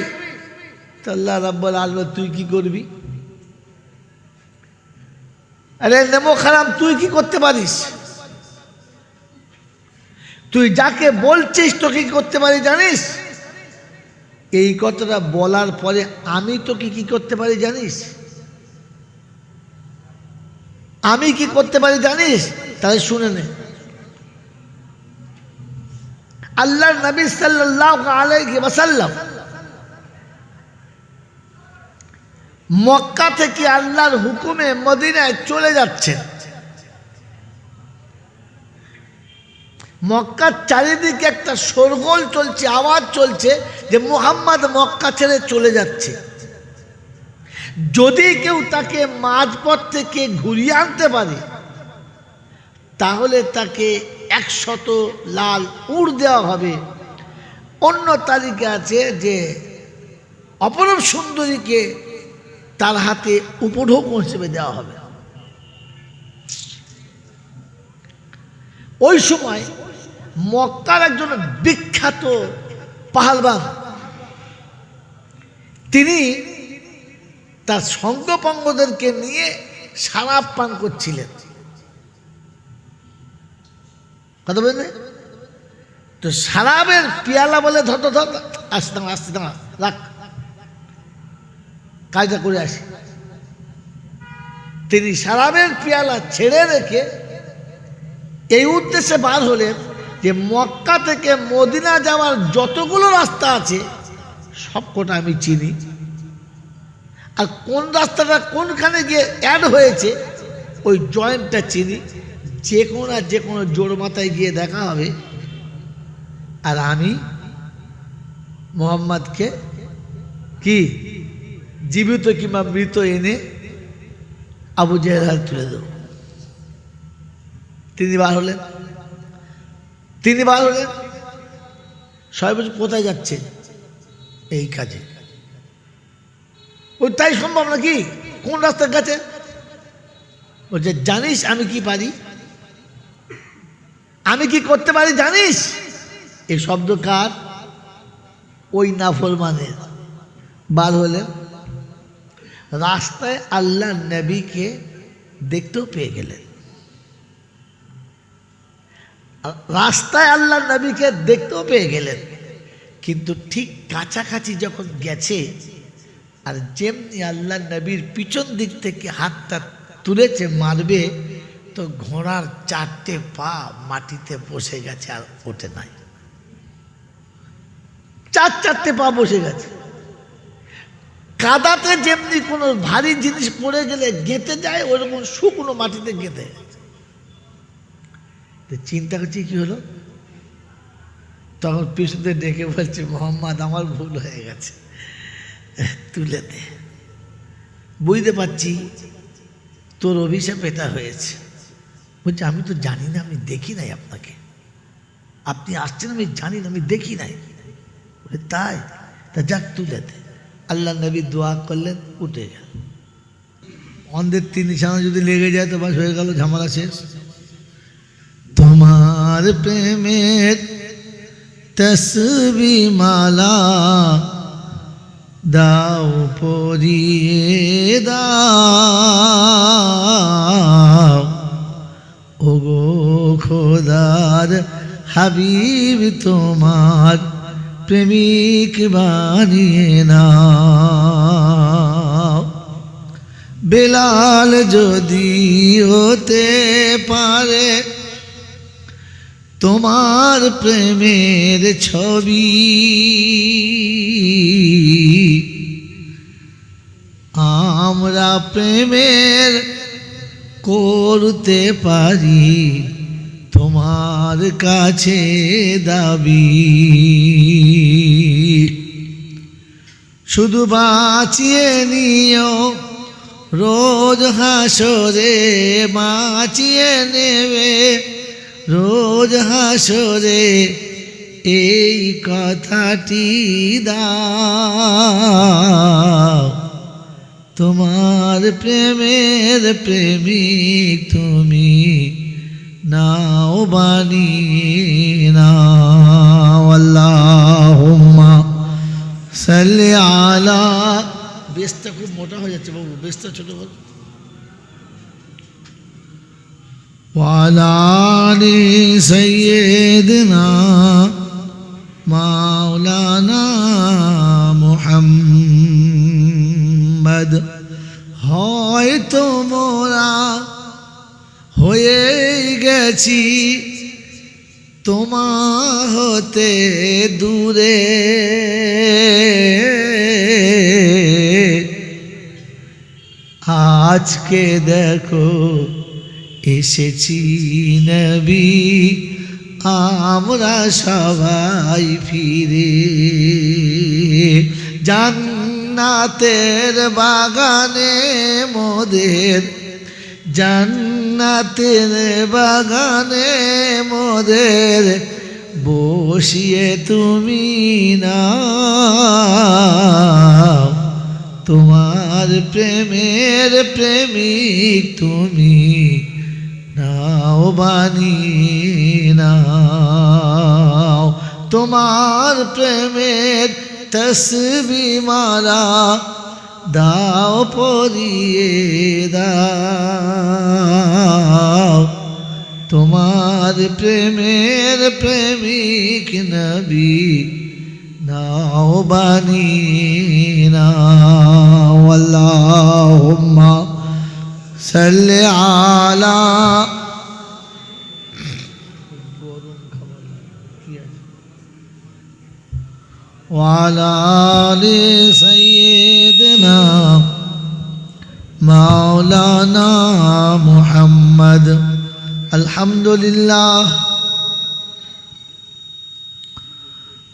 আল্লাহ রাব্বুল আলামিন, তুই কি করবি? আরে নেমো খারাম, তুই কি করতে পারিস? তুই যাকে বলছিস তোকে কি করতে পারি জানিস? এই কথাটা বলার পরে আমি তোকে কি করতে পারি জানিস? আমি কি করতে পারি জানিস? তাহলে শুনে নে। আল্লাহর নবী সাল্লাল্লাহু আলাইহি ওয়াসাল্লাম মক্কা থেকে আল্লাহর হুকুমে মদিনায় চলে যাচ্ছেন। মক্কার চারিদিকে একটা শোরগোল চলছে, আওয়াজ চলছে যে মুহাম্মদ মক্কা ছেড়ে চলে যাচ্ছে। যদি কেউ তাকে মাঝপথ থেকে ঘুরিয়ে আনতে পারে তাহলে তাকে 100 লাল উট দেওয়া হবে। অন্য তালিকা আছে যে অপরূপ সুন্দরীকে তার হাতে উপঢৌক হিসেবে দেওয়া হবে। ওই সময় মক্কার একজন বিখ্যাত পাহালবান, তিনি তার সঙ্গপঙ্গদেরকে নিয়ে শরাব পান করছিলেন। কথা বললে তো শরাবের পিয়ালা বলে, ধর আসতে রাখ, কাজটা করে আসি। তিনি শরাবের পিয়ালা ছেড়ে রেখে এই উদ্দেশ্যে বার হলেন যে মক্কা থেকে মদিনা যাওয়ার যতগুলো রাস্তা আছে সবকটা আমি চিনি, আর কোন রাস্তাটা কোনখানে গিয়ে অ্যাড হয়েছে ওই জয়েন্টটা চিনি। যে কোনো জোর মাথায় গিয়ে দেখা হবে, আর আমি মোহাম্মদকে কি জীবিত কিংবা মৃত এনে আবু জেহেল হাতে তুলে দেব। তিনি বার হলেন। সবাই বলছে কোথায় যাচ্ছেন? এই কাজে। ওই তাই সম্ভব নাকি? কোন রাস্তার কাছে? বলছে জানিস আমি কি পারি, আমি কি করতে পারি জানিস? এই শব্দ কার? ওই নাফরমানের। বার হলেন, রাস্তায় আল্লাহ নবীকে দেখতেও পেয়ে গেলেন। রাস্তায় আল্লাহ নবীকে দেখতেও পেয়ে গেলেন, কিন্তু ঠিক কাছাকাছি যখন গেছে আর যেমনি আল্লাহ নবীর পিছন দিক থেকে হাতটা তুলেছে মারবে, তো ঘোড়ার 4টে পা মাটিতে বসে গেছে, আর ওঠে নাই। 4টে পা বসে গেছে। কাদাতে যেমনি কোনো ভারী জিনিস পড়ে গেলে গেঁথে যায়, ওরকম শুকনো মাটিতে গেঁথে গেছে। চিন্তা করছি কি হলো, তখন পিছনে ডেকে বলছে মোহাম্মদ আমার ভুল হয়ে গেছে, তুলে দে। বুঝতে পারছি তোর অভিশাপ এটা হয়েছে। বলছে আমি তো জানি না, আমি দেখি নাই আপনাকে, আপনি আসছেন আমি জানি না, আমি দেখি নাই। বলে তাই? তা যাক তুলে দে। আল্লাহ নবী দোয়া করলেন, উঠে গেল। অন্ধের 3 নিশানা যদি লেগে যায় তো বাস হয়ে গেল, ঝামেলা শেষ। তোমার প্রেমের তসবিহ মালা দাও পরিয়ে দাও, ওগো খোদার হাবিব তোমার প্রেমিক বানিয়ে নাও। বেলাল যদি হতে পারে তোমার প্রেমের ছবি, আমরা প্রেমের করতে পারি তোমার কাছে দাবি। শুধু বাঁচিয়ে নিও রোজ হাসরে, বাঁচিয়ে নেবে রোজ হাসরে, এই কথাটি দাও। তোমার প্রেমের প্রেমিক তুমি নাও বানিয়ে নাও। আল্লাহুম্মা সাল্লি আলা। বেশটা খুব মোটা হয়ে যাচ্ছে বাবু, বেশটা ছোট বল। ওয়ালা আলি সাইয়্যিদিনা মাওলানা মুহাম্মদ। হয়তো মোরা হয়ে গেছি তোমা হতে দূরে, আজকে দেখো এসেছি নবী আমরা সবাই ফিরে। জান্নাতের বাগানে মোদের, জান্নাতের বাগানে মোদের বসিয়ে তুমি নাও। তোমার প্রেমের প্রেমিক তুমি নাও বানিয়ে নাও। তোমার প্রেমের তসবিহ মালা দাও পরিয়ে দাও। তোমার প্রেমের প্রেমিক নবী নাও বানিয়ে নাও। আল্লাহুম্মা সাল্লি আলা। গরম খাবার مولانا محمد. الحمد لله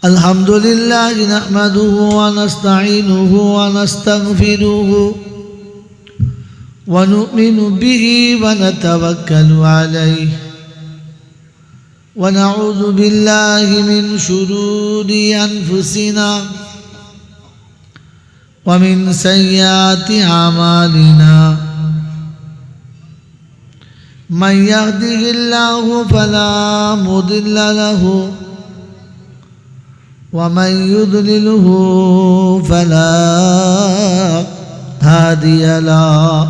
الحمد لله نحمده ونستعينه ونستغفره ونؤمن به ونتوكل عليه ونعوذ بالله من شرور أنفسنا ومن سيئات أعمالنا. من يهده الله فلا مضل له ومن يضلله فلا هادي له.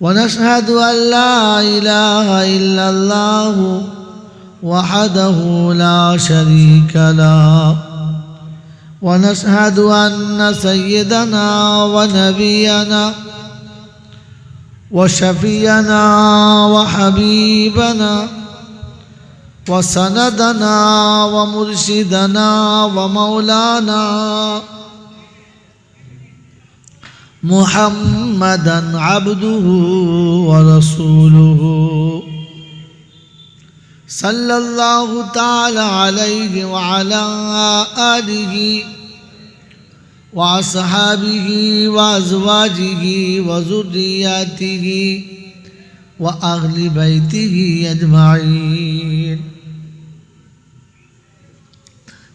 ونشهد أن لا إله إلا الله وحده لا شريك له. ونشهد أن سيدنا ونبينا وشفينا وحبيبنا وسندنا ومرشدنا ومولانا محمدا عبده ورسوله صلى الله تعالى عليه وعلى آله وأصحابه وأزواجه وذرياته وأهل بيته أجمعين.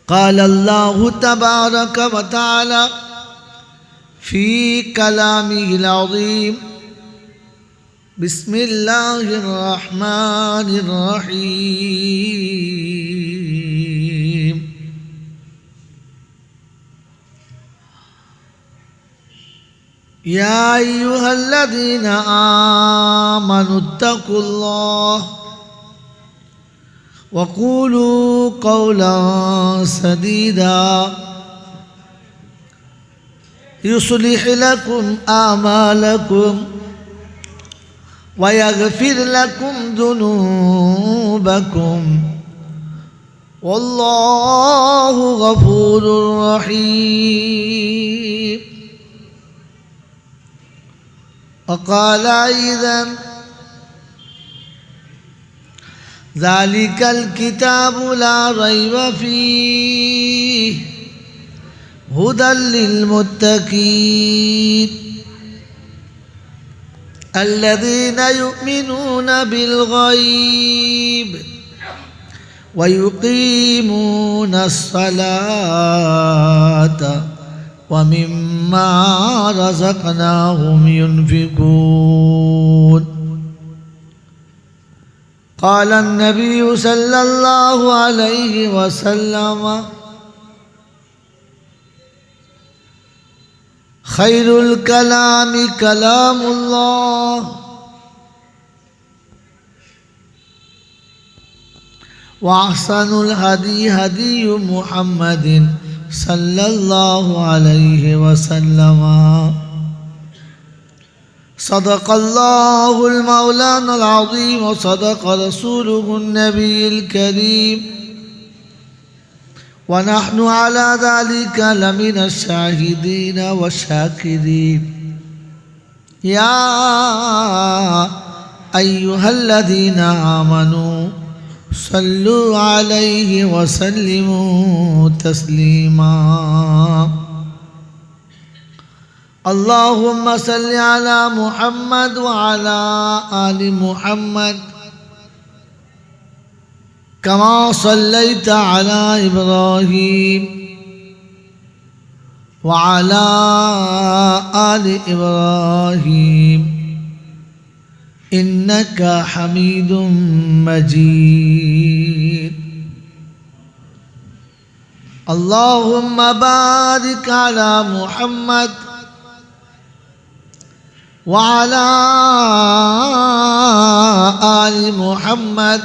قال الله تبارك وتعالى في كلامه العظيم: بسم الله الرحمن الرحيم. يا أيها الذين آمنوا اتقوا الله وقولوا قولا سديدا يصلح لكم أعمالكم ويغفر لكم ذنوبكم والله غفور رحيم. وقال أيضا: ذلك الكتاب لا ريب فيه هدى للمتقين الذين يؤمنون بالغيب ويقيمون الصلاة ومما رزقناهم ينفقون. قال النبي صلى الله عليه وسلم: خير الكلام كلام الله وأحسن الهدي هدي محمد صلى الله عليه وسلم. صدق الله المولانا العظيم وصدق رسوله النبي الكريم ونحن على ذلك لمن الشاهدين والشاكرين. يا أيها الذين آمنوا صلوا عليه وسلموا تسليما. اللهم صل على محمد وعلى آل محمد كما صليت على إبراهيم وعلى آل إبراهيم إنك حميد مجيد. اللهم بارك على محمد وعلى آل محمد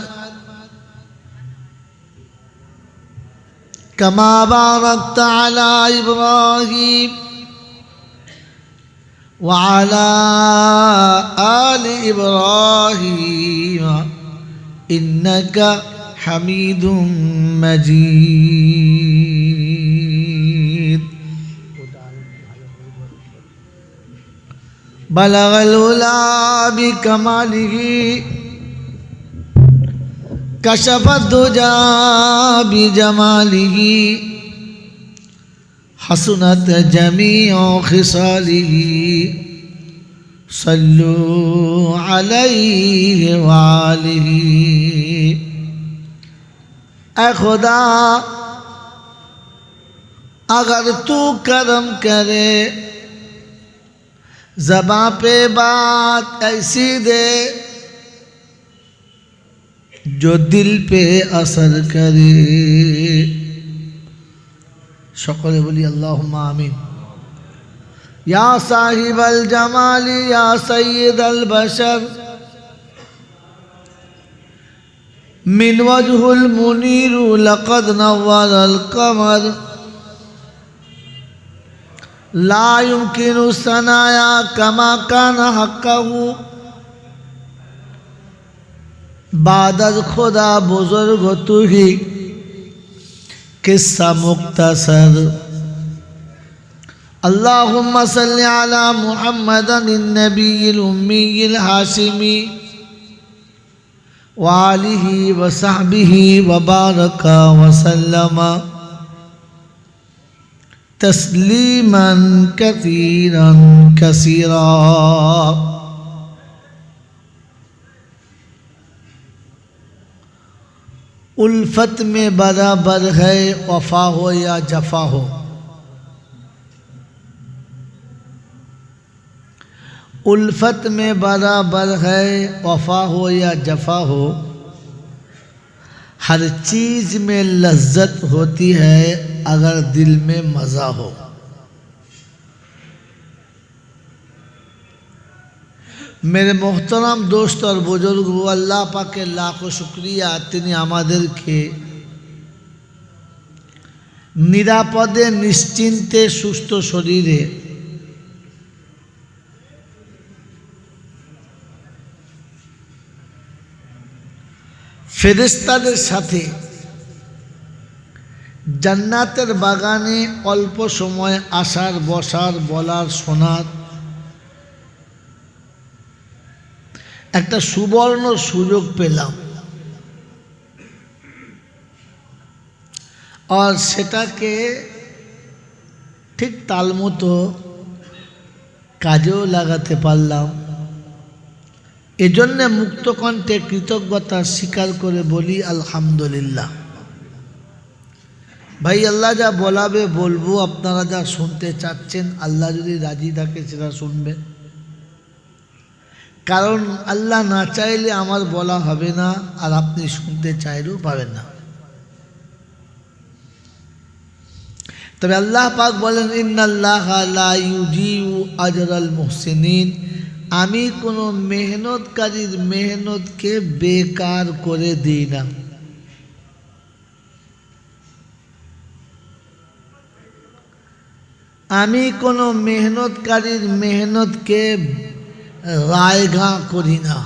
كما باركت على إبراهيم وعلى آل إبراهيم إنك حميد مجيد. बलगल उला बिकमालिही कशफत दुजा बिजमालिही हसनत जमीउ खिसालिही सल्लू अलैहि वालिही। ऐ खुदा अगर तू करम करे ज़बां पे बात ऐसी दे जो दिल पे असर करे। शकले बोली अल्लाहुम्मा आमीन। या साहिबल जमाली या सय्यदल बशर मिन वजहुल मुनीरु लक़द नव्वरल कमर ला युमकिनु सनाया कमा कान हक़्क़हु बादल खुदा बुजुर्ग तू ही किस्सा मुख्तसर। अल्लाहुम्मा सल्लि अला मुहम्मदिन नबील उम्मील हाशिमी व आलिहि व सहबिहि व बारका व सल्लमा तस्लीमन कसीरन कसीरा। उल्फत में बराबर है वफा हो या जफा हो। उल्फत में बराबर है वफा हो या जफा हो। हर चीज़ में लज्जत होती है अगर दिल में मज़ा हो। मेरे मोहतरम दोस्त और बुजुर्ग, अल्लाह पाक के लाखों शुक्रिया तिनी आमादेरके निरापदे निश्चिंते सुस्थ शरीरे फेरेस्तादेर साथे জান্নাতের বাগানে অল্প সময় আসার বসার বলার শোনার একটা সুবর্ণ সুযোগ পেলাম আর সেটাকে ঠিক তালমতো কাজেও লাগাতে পারলাম। এজন্য মুক্তকণ্ঠে কৃতজ্ঞতা স্বীকার করে বলি আলহামদুলিল্লাহ। भाई अल्लाह जा बोलाबे बोलबो, আপনারা যা শুনতে চাচ্ছেন আল্লাহ যদি রাজি থাকে সেটা শুনবেন। কারণ আল্লাহ না চাইলে আমার বলা হবে না, আর আপনি শুনতে চাইলেও পাবেন না। তবে আল্লাহ পাক বলেন ইন্নাল্লাহা লা ইউজিউ আজরাল মুহসিনিন, আমি কোনো মেহনতকারীর মেহনতকে বেকার করে দিই না। আমি কোনো মেহনতকারীর মেহনতকে রায়গা করি না।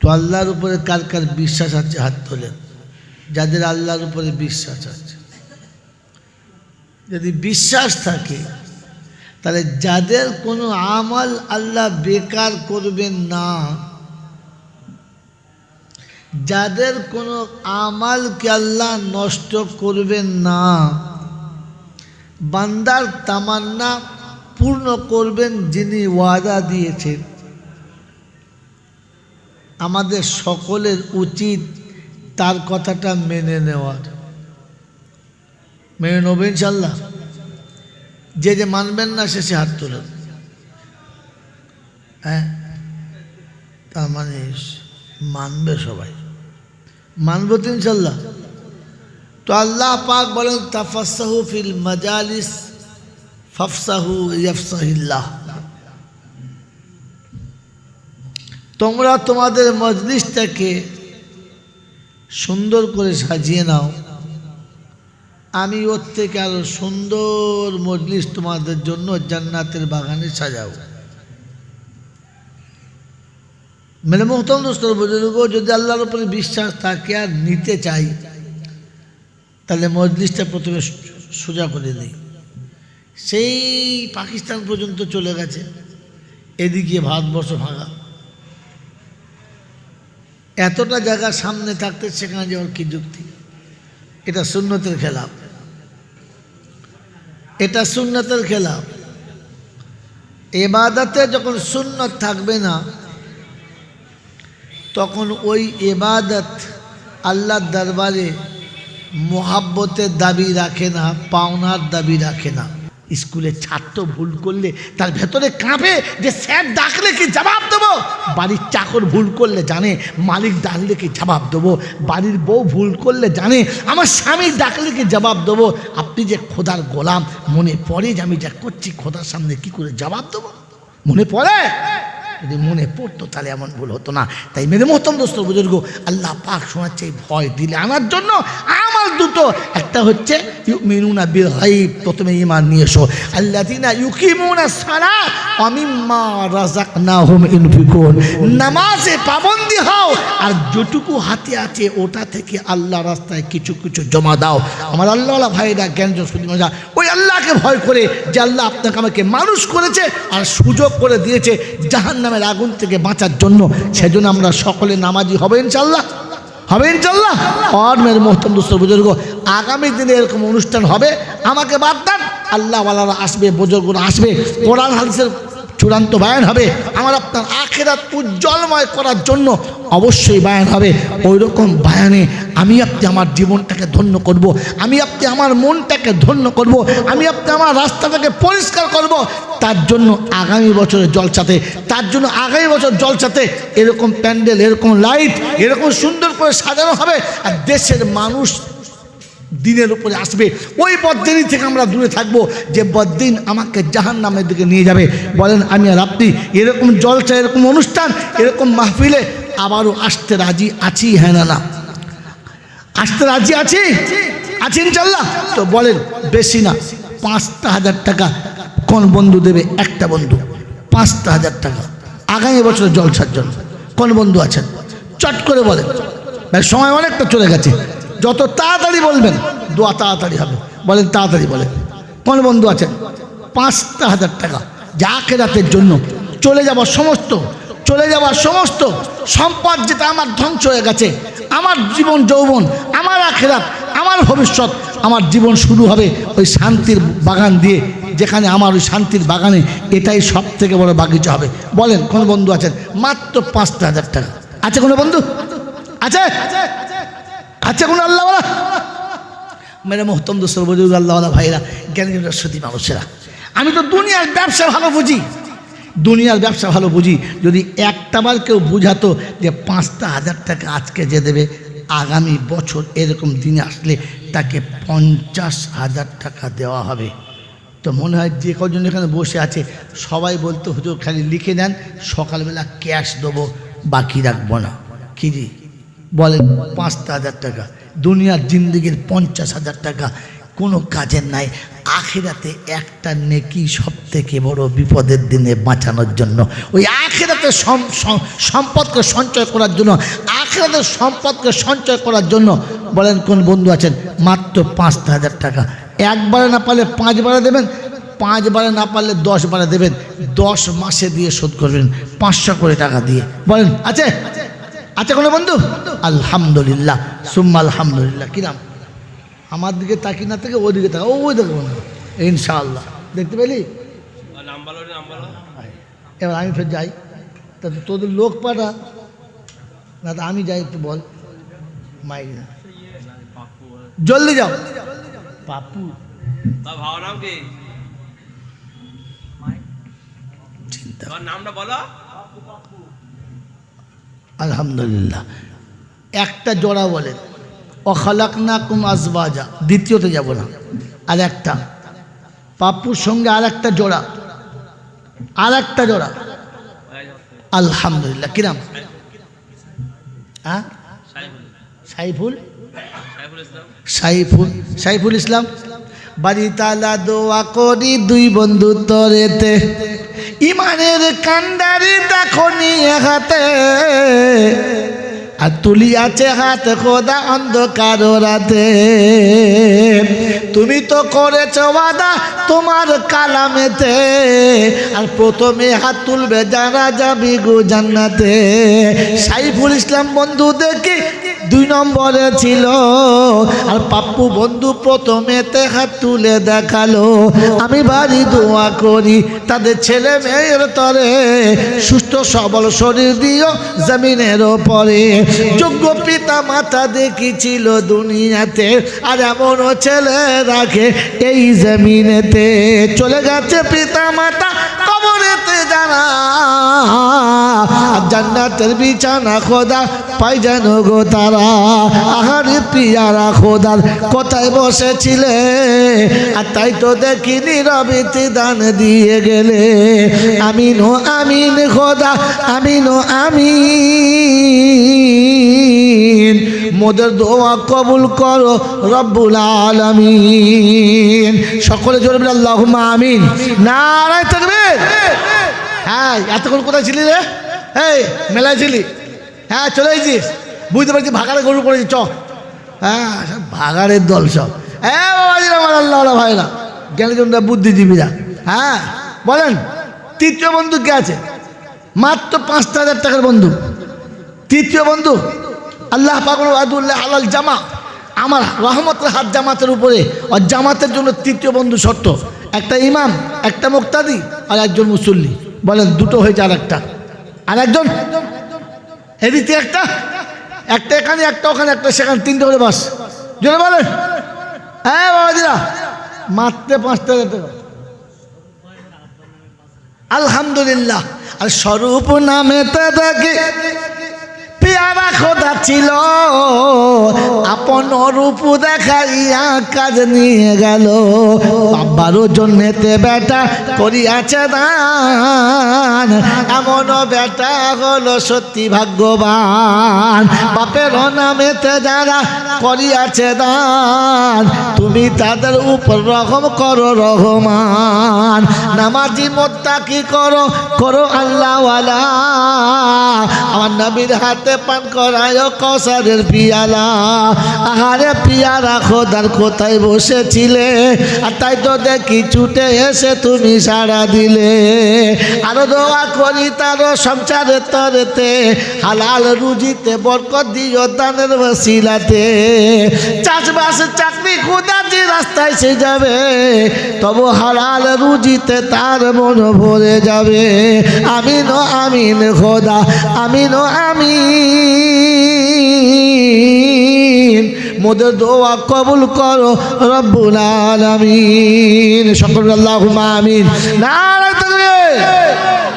তো আল্লাহর উপরে কার কার বিশ্বাস আছে হাত তোলেন, যাদের আল্লাহর উপরে বিশ্বাস আছে। যদি বিশ্বাস থাকে তাহলে যাদের কোনো আমল আল্লাহ বেকার করবেন না, যাদের কোনো আমলকে আল্লাহ নষ্ট করবেন না, বান্দার তামান্না পূর্ণ করবেন যিনি ওয়াদা দিয়েছেন, আমাদের সকলের উচিত তার কথাটা মেনে নেওয়ার। মেনে নেব ইনশাল্লাহ। যে যে মানবেন না শেষে হাত তোলেন। হ্যাঁ, তার মানে মানবে সবাই, মানব তো ইনশাল্লাহ। তো আল্লাহ পাক বলেন তাফাসসাহু ফিল মাজালিস ফাফসাহু ইয়াফসাহিল্লাহ, তোমরা তোমাদের মজলিসটাকে সুন্দর করে সাজিয়ে নাও, আমি ওর থেকে আরো সুন্দর মজলিস তোমাদের জন্য জান্নাতের বাগানে সাজাও। মেরে মোহতরম দোস্তর বুজুর্গ, যদি আল্লাহর উপরে বিশ্বাস থাকে আর নিতে চাই তাহলে মজলিসটা প্রথমে সোজা করে দিই, সেই পাকিস্তান পর্যন্ত চলে গেছে, এদিকে ভারতবর্ষ ভাঙা। এতটা জায়গা সামনে থাকতে সেখানে যাওয়ার কি যুক্তি? এটা সুন্নতের খেলাফ, এটা সুন্নতের খেলাফ। ইবাদতে যখন সুন্নত থাকবে না তখন ওই ইবাদত আল্লাহর দরবারে মোহাব্বতের দাবি রাখে না, পাওনার দাবি রাখে না। স্কুলে ছাত্র ভুল করলে তার ভেতরে কাঁপে যে স্যার ডাকলে কি জবাব দেবো। বাড়ির চাকর ভুল করলে জানে মালিক ডাকলে কি জবাব দেবো। বাড়ির বউ ভুল করলে জানে আমার স্বামী ডাকলে কি জবাব দেবো। আপনি যে খোদার গোলাম, মনে পড়ে যে আমি যা করছি খোদার সামনে কি করে জবাব দেবো? মনে পড়ে? যদি মনে পড়তো তাহলে এমন ভুল হতো না। তাই মেরে মোহতরম দোস্ত বুজুর্গ, আল্লাহ পাক শোনাচ্ছে ভয় দিলে আনার জন্য আমার দুটো, একটা হচ্ছে ইউমিনুনা বিল গায়ব, প্রথমে ঈমান নিয়ে এসো। আল্লাযিনা ইউকিমুনাস সালাত ওয়া মিম্মা রাযাকনাহুম ইউনফিকুন, নামাজে পাবন্দি হও আর যেটুকু হাতে আছে ওটা থেকে আল্লাহ রাস্তায় কিছু কিছু জমা দাও। আমার আল্লাহওয়ালা ভাইরা জ্ঞানজন শুধু মজা, ওই আল্লাহকে ভয় করে যে আল্লাহ আপনাকে আমাকে মানুষ করেছে আর সুযোগ করে দিয়েছে জাহান্নামের আগুন থেকে বাঁচার জন্য। সেজন্য আমরা সকলে নামাজি হবে ইনশাআল্লাহ, হবে ইনশাআল্লাহ। আর মেরে মোহতরম দোস্ত বুজুর্গ, আগামী দিনে এরকম অনুষ্ঠান হবে, আমাকে বাদ দেন, আল্লাহওয়ালারা আসবে, বুজুর্গরা আসবে, কোরআন হাদিসের চূড়ান্ত বায়ান হবে। আমার আপনার আখিরাত উজ্জ্বলময় করার জন্য অবশ্যই বায়ান হবে। ওই রকম বায়ানে আমি আপনি আমার জীবনটাকে ধন্য করব, আমি আপনি আমার মনটাকে ধন্য করব, আমি আপনি আমার রাস্তাটাকে পরিষ্কার করব। তার জন্য আগামী বছরের জলসাতে, তার জন্য আগামী বছর জলসাতে এরকম প্যান্ডেল, এরকম লাইট, এরকম সুন্দর করে সাজানো হবে। আর দেশের মানুষ দিনের উপরে আসবে। ওই বদ্দিনী থেকে আমরা দূরে থাকবো যে বদ্দিন আমাকে জাহান্নামের দিকে নিয়ে যাবে। বলেন আমি আর আপনি এরকম জলসা, এরকম অনুষ্ঠান, এরকম মাহফিলে আবারও আসতে রাজি আছি? হ্যাঁ না না? আসতে রাজি আছি? আছি ইনশাআল্লাহ? তো বলেন বেশি না 5,000 টাকা কোন বন্ধু দেবে? একটা বন্ধু 5,000 টাকা আগামী বছরের জলসার জন্য। কোন বন্ধু আছেন? চট করে বলেন। ভাই সময় অনেকটা চলে গেছে, যত তাড়াতাড়ি বলবেন দোয়া তাড়াতাড়ি হবে। বলেন তাড়াতাড়ি বলেন। কোন বন্ধু আছেন? 5,000 টাকা যা আখিরাতের জন্য চলে যাওয়ার সমস্ত সম্পদ যেটা আমার ধ্বংস হয়ে গেছে, আমার জীবন যৌবন, আমার আখিরাত, আমার ভবিষ্যৎ, আমার জীবন শুরু হবে ওই শান্তির বাগান দিয়ে, যেখানে আমার ওই শান্তির বাগানে এটাই সব থেকে বড় বাগিচা হবে। বলেন কোন বন্ধু আছেন? মাত্র 5,000 টাকা। আছে কোনো বন্ধু? আছে? আছে কোনো আল্লাহওয়ালা? মেরে মোহতরম দোস্ত বুজুর্গ, আল্লাহওয়ালা ভাইরা, জ্ঞানী সত্যি মানুষেরা, আমি তো দুনিয়ার ব্যবসা ভালো বুঝি, দুনিয়ার ব্যবসা ভালো বুঝি। যদি একটাবার কেউ বুঝাতো যে 5,000 টাকা আজকে যে দেবে আগামী বছর এরকম দিনে আসলে তাকে 50,000 টাকা দেওয়া হবে, তো মনে হয় যে কজন এখানে বসে আছে সবাই বলতো হুজুর খালি লিখে দেন, সকালবেলা ক্যাশ দেবো, বাকি রাখবো না। কি জি বলেন? 5,000 টাকা দুনিয়ার জিন্দিগির 50,000 টাকা কোনো কাজের নাই। আখিরাতে একটা নেকি সব থেকে বড় বিপদের দিনে বাঁচানোর জন্য, ওই আখিরাতে সম্পদকে সঞ্চয় করার জন্য, আখিরাতের সম্পদকে সঞ্চয় করার জন্য। বলেন কোন বন্ধু আছেন? মাত্র 5,000 টাকা। একবারে না পারলে 5 বারে দেবেন, 5 বারে না পারলে 10 বারে দেবেন, 10 মাসে দিয়ে শোধ করবেন 500 করে টাকা দিয়ে। বলেন আছে? আছে কোনো বন্ধু? আলহামদুলিল্লাহ সুম্মা আলহামদুলিল্লাহ। কি নাম? আমার দিকে তাকি না থেকে ওদিকে তাকা, ওই দেখবো না ইনশাআল্লাহ। দেখতে পেলি? এবার আমি ফের যাই, তা তোদের লোক পাঠা না, তো আমি যাই, একটু বল মাইক না, জলদি যাও। পাপু নামটা বলো। আলহামদুলিল্লাহ। একটা জোড়া বলেন অখালাকনাকুম আজওয়াজা, দ্বিতীয়তে যাব না। আর একটা পাপুর সঙ্গে আর একটা জোড়া, আর একটা জোড়া। আলহামদুলিল্লাহ। কিরাম? হ্যাঁ, সাইফুল ইসলাম। বাড়ি তালা দোয়া করি দুই বন্ধু তরেতে, ইমানের কান্ডারি দেখো নিয়ে হাতে, আর তুলি আছে হাত খোদা অন্ধকার রাতে। তুমি তো করেছো ওয়াদা তোমার কালামেতে, আর প্রথমে হাত তুলবে যারা যাবি গো জান্নাতে। সাইফুল ইসলাম বন্ধু দেখি 2 নম্বরে ছিল, আর পাপ্পু বন্ধু প্রথমেতে হাত তুলে দেখালো। আমি বাড়ি দোয়া করি তাদের ছেলে মেয়ের তরে, সুস্থ সবল শরীর দিও জমিনের ওপরে। যোগ্য পিতা মাতা দেখিছিল দুনিয়াতে, আর এমনও ছেলে রাখে এই জমিনেতে। চলে গেছে পিতা মাতা কবরেতে যারা, জান্নাতের বিছানা খোদা পাই যেন গো তারা। আহারে পিয়ারা খোদার কোথায় বসেছিলে, আর তাই তো দেখি নীরবিতে দান দিয়ে গেলে। আমিন ও আমিন খোদা আমিন ও আমিন, মোদের দোয়া কবুল করো রব্বুল আলামিন। সকলে জোরে বলে আল্লাহুম্মা আমিন। নারায়ে তাকবীর। হ্যাঁ, এতক্ষণ কোথায় ছিলি রে? এই মেলায় ছিলি? হ্যাঁ চলে এসেছিস, বুঝতে পারছি ভাগাড়ে গরু পড়েছি। চ হ্যাঁ, সব ভাগাড়ের দল সব। হ্যাঁ বাবাজিরা, আমার আল্লাহ ভাইরা, জ্ঞানীজনরা, বুদ্ধিজীবীরা। হ্যাঁ বলেন, তৃতীয় বন্ধু কে আছে? মাত্র 5,000 টাকার বন্ধু। তৃতীয় বন্ধু আল্লাহ পাকুল আদুল্লাহ আলাল জামা, আমার রহমতের হাত জামাতের উপরে। আর জামাতের জন্য তৃতীয় বন্ধু শর্ত, একটা ইমাম, একটা মুক্তাদি, আর একজন মুসল্লি। বলেন দুটো হয়েছে, আর একজন এদিকে একটা এখানে, একটা ওখানে, একটা সেখানে, 3টে করে বাস। জোরে বলেন। হ্যাঁ বাবাজিরা, মাত্র 5,000 টাকা। আলহামদুলিল্লাহ। আর স্বরূপ নামেতে দেখি পিয়ারা খোদা ছিল, আপন রূপ দেখাইয়া কাজ নিয়ে গেল। বাবারও জন্যেতে বেটা করিয়াছে দান, এমন বেটা হলো সত্যি ভাগ্যবান। বাপের নামেতে যারা করিয়াছে দান, তুমি তাদের উপর রহম করো রহমান। নামাজি মুত্তাকি করো করো আল্লাহওয়ালা, আমার নবীর হাতে পান করায় কৌসারের পিয়ালা। আহারে পিয়ারা খোদার কোথায় বসেছিলে, আর তাই তো দেখি ছুটে এসে তুমি সাড়া দিলে। আরো দোয়া করি তার সংসারের তরেতে, হালাল রুজিতে বরকত দিও দানের ওসিলাতে। চাষবাস চাকরি খোদা যে রাস্তায় সে যাবে, তবু হালাল রুজিতে তার মন ভরে যাবে। আমিন ও আমিন খোদা আমিন ও আমিন, মোদের দোয়া কবুল করো রব্বুল আলামিন। সকলে আল্লাহুম্মা আমিন। নারায়ে তাকবীর।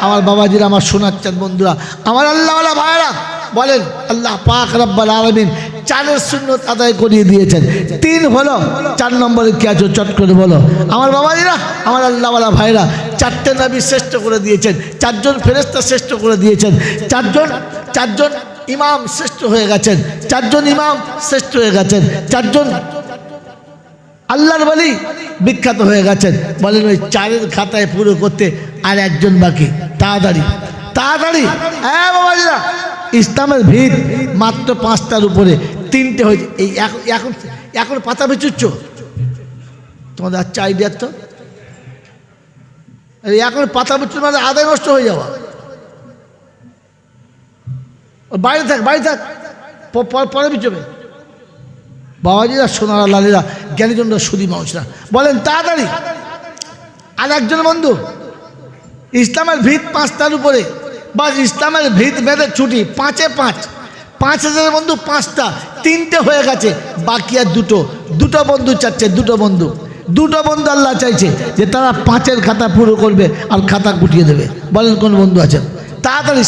আমার বাবাজিরা, আমার সোনার চাঁদ বন্ধুরা, আমার আল্লাহওয়ালা ভাইরা, বলেন আল্লাহ পাক রব্বুল আলামিন 4 সুন্নত আদায় করিয়ে দিয়েছেন। 3 হলো, 4 নম্বরে কি আছে চট করে বলো। আমার বাবাজিরা, আমার আল্লাহওয়ালা ভাইরা, 4টে নবী শ্রেষ্ঠ করে দিয়েছেন, 4 জন ফেরেশতা শ্রেষ্ঠ করে দিয়েছেন, 4 জন ইমাম শ্রেষ্ঠ হয়ে গেছেন, 4 জন ইমাম শ্রেষ্ঠ হয়ে গেছেন, 4 জন আল্লাহর ওলি বিখ্যাত হয়ে গেছেন। বলেন ওই 4-এর খাতায় পুরো করতে আর একজন বাকি। তাড়াতাড়ি তাড়াতাড়ি। হ্যাঁ বাবাজিরা, ইসলামের ভিত মাত্র 5টার উপরে, 3টে হয়েছে। এই এখন পাতা বিচুচ্ছ তোমাদের আচ্ছা আইডিয়ার তো। এখন পাতা বিচুর মানে আদায় নষ্ট হয়ে যাওয়া। বাইরে থাক পরে বিচবে। বাবাজিরা, সোনারা, লালীরা, জ্ঞানীজনরা, সুদী মানুষরা, বলেন তাড়াতাড়ি। আর একজন বন্ধু, ইসলামের ভিত 5টার উপরে, বা ইসলামের ভিত বেঁধে ছুটি 5-এ 5, 5,000 বন্ধু 5টা, 3টে হয়ে গেছে, বাকি আর দুটো বন্ধু চাচ্ছে। দুটো বন্ধু আল্লাহ চাইছে যে তারা 5-এর খাতা পুরো করবে আর খাতা গুটিয়ে দেবে। বলেন কোন বন্ধু আছেন? তাড়াতাড়ি,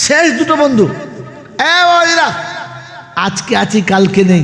শেষ 2 বন্ধু। বাবাজিরা, আজকে আছি কালকে নেই।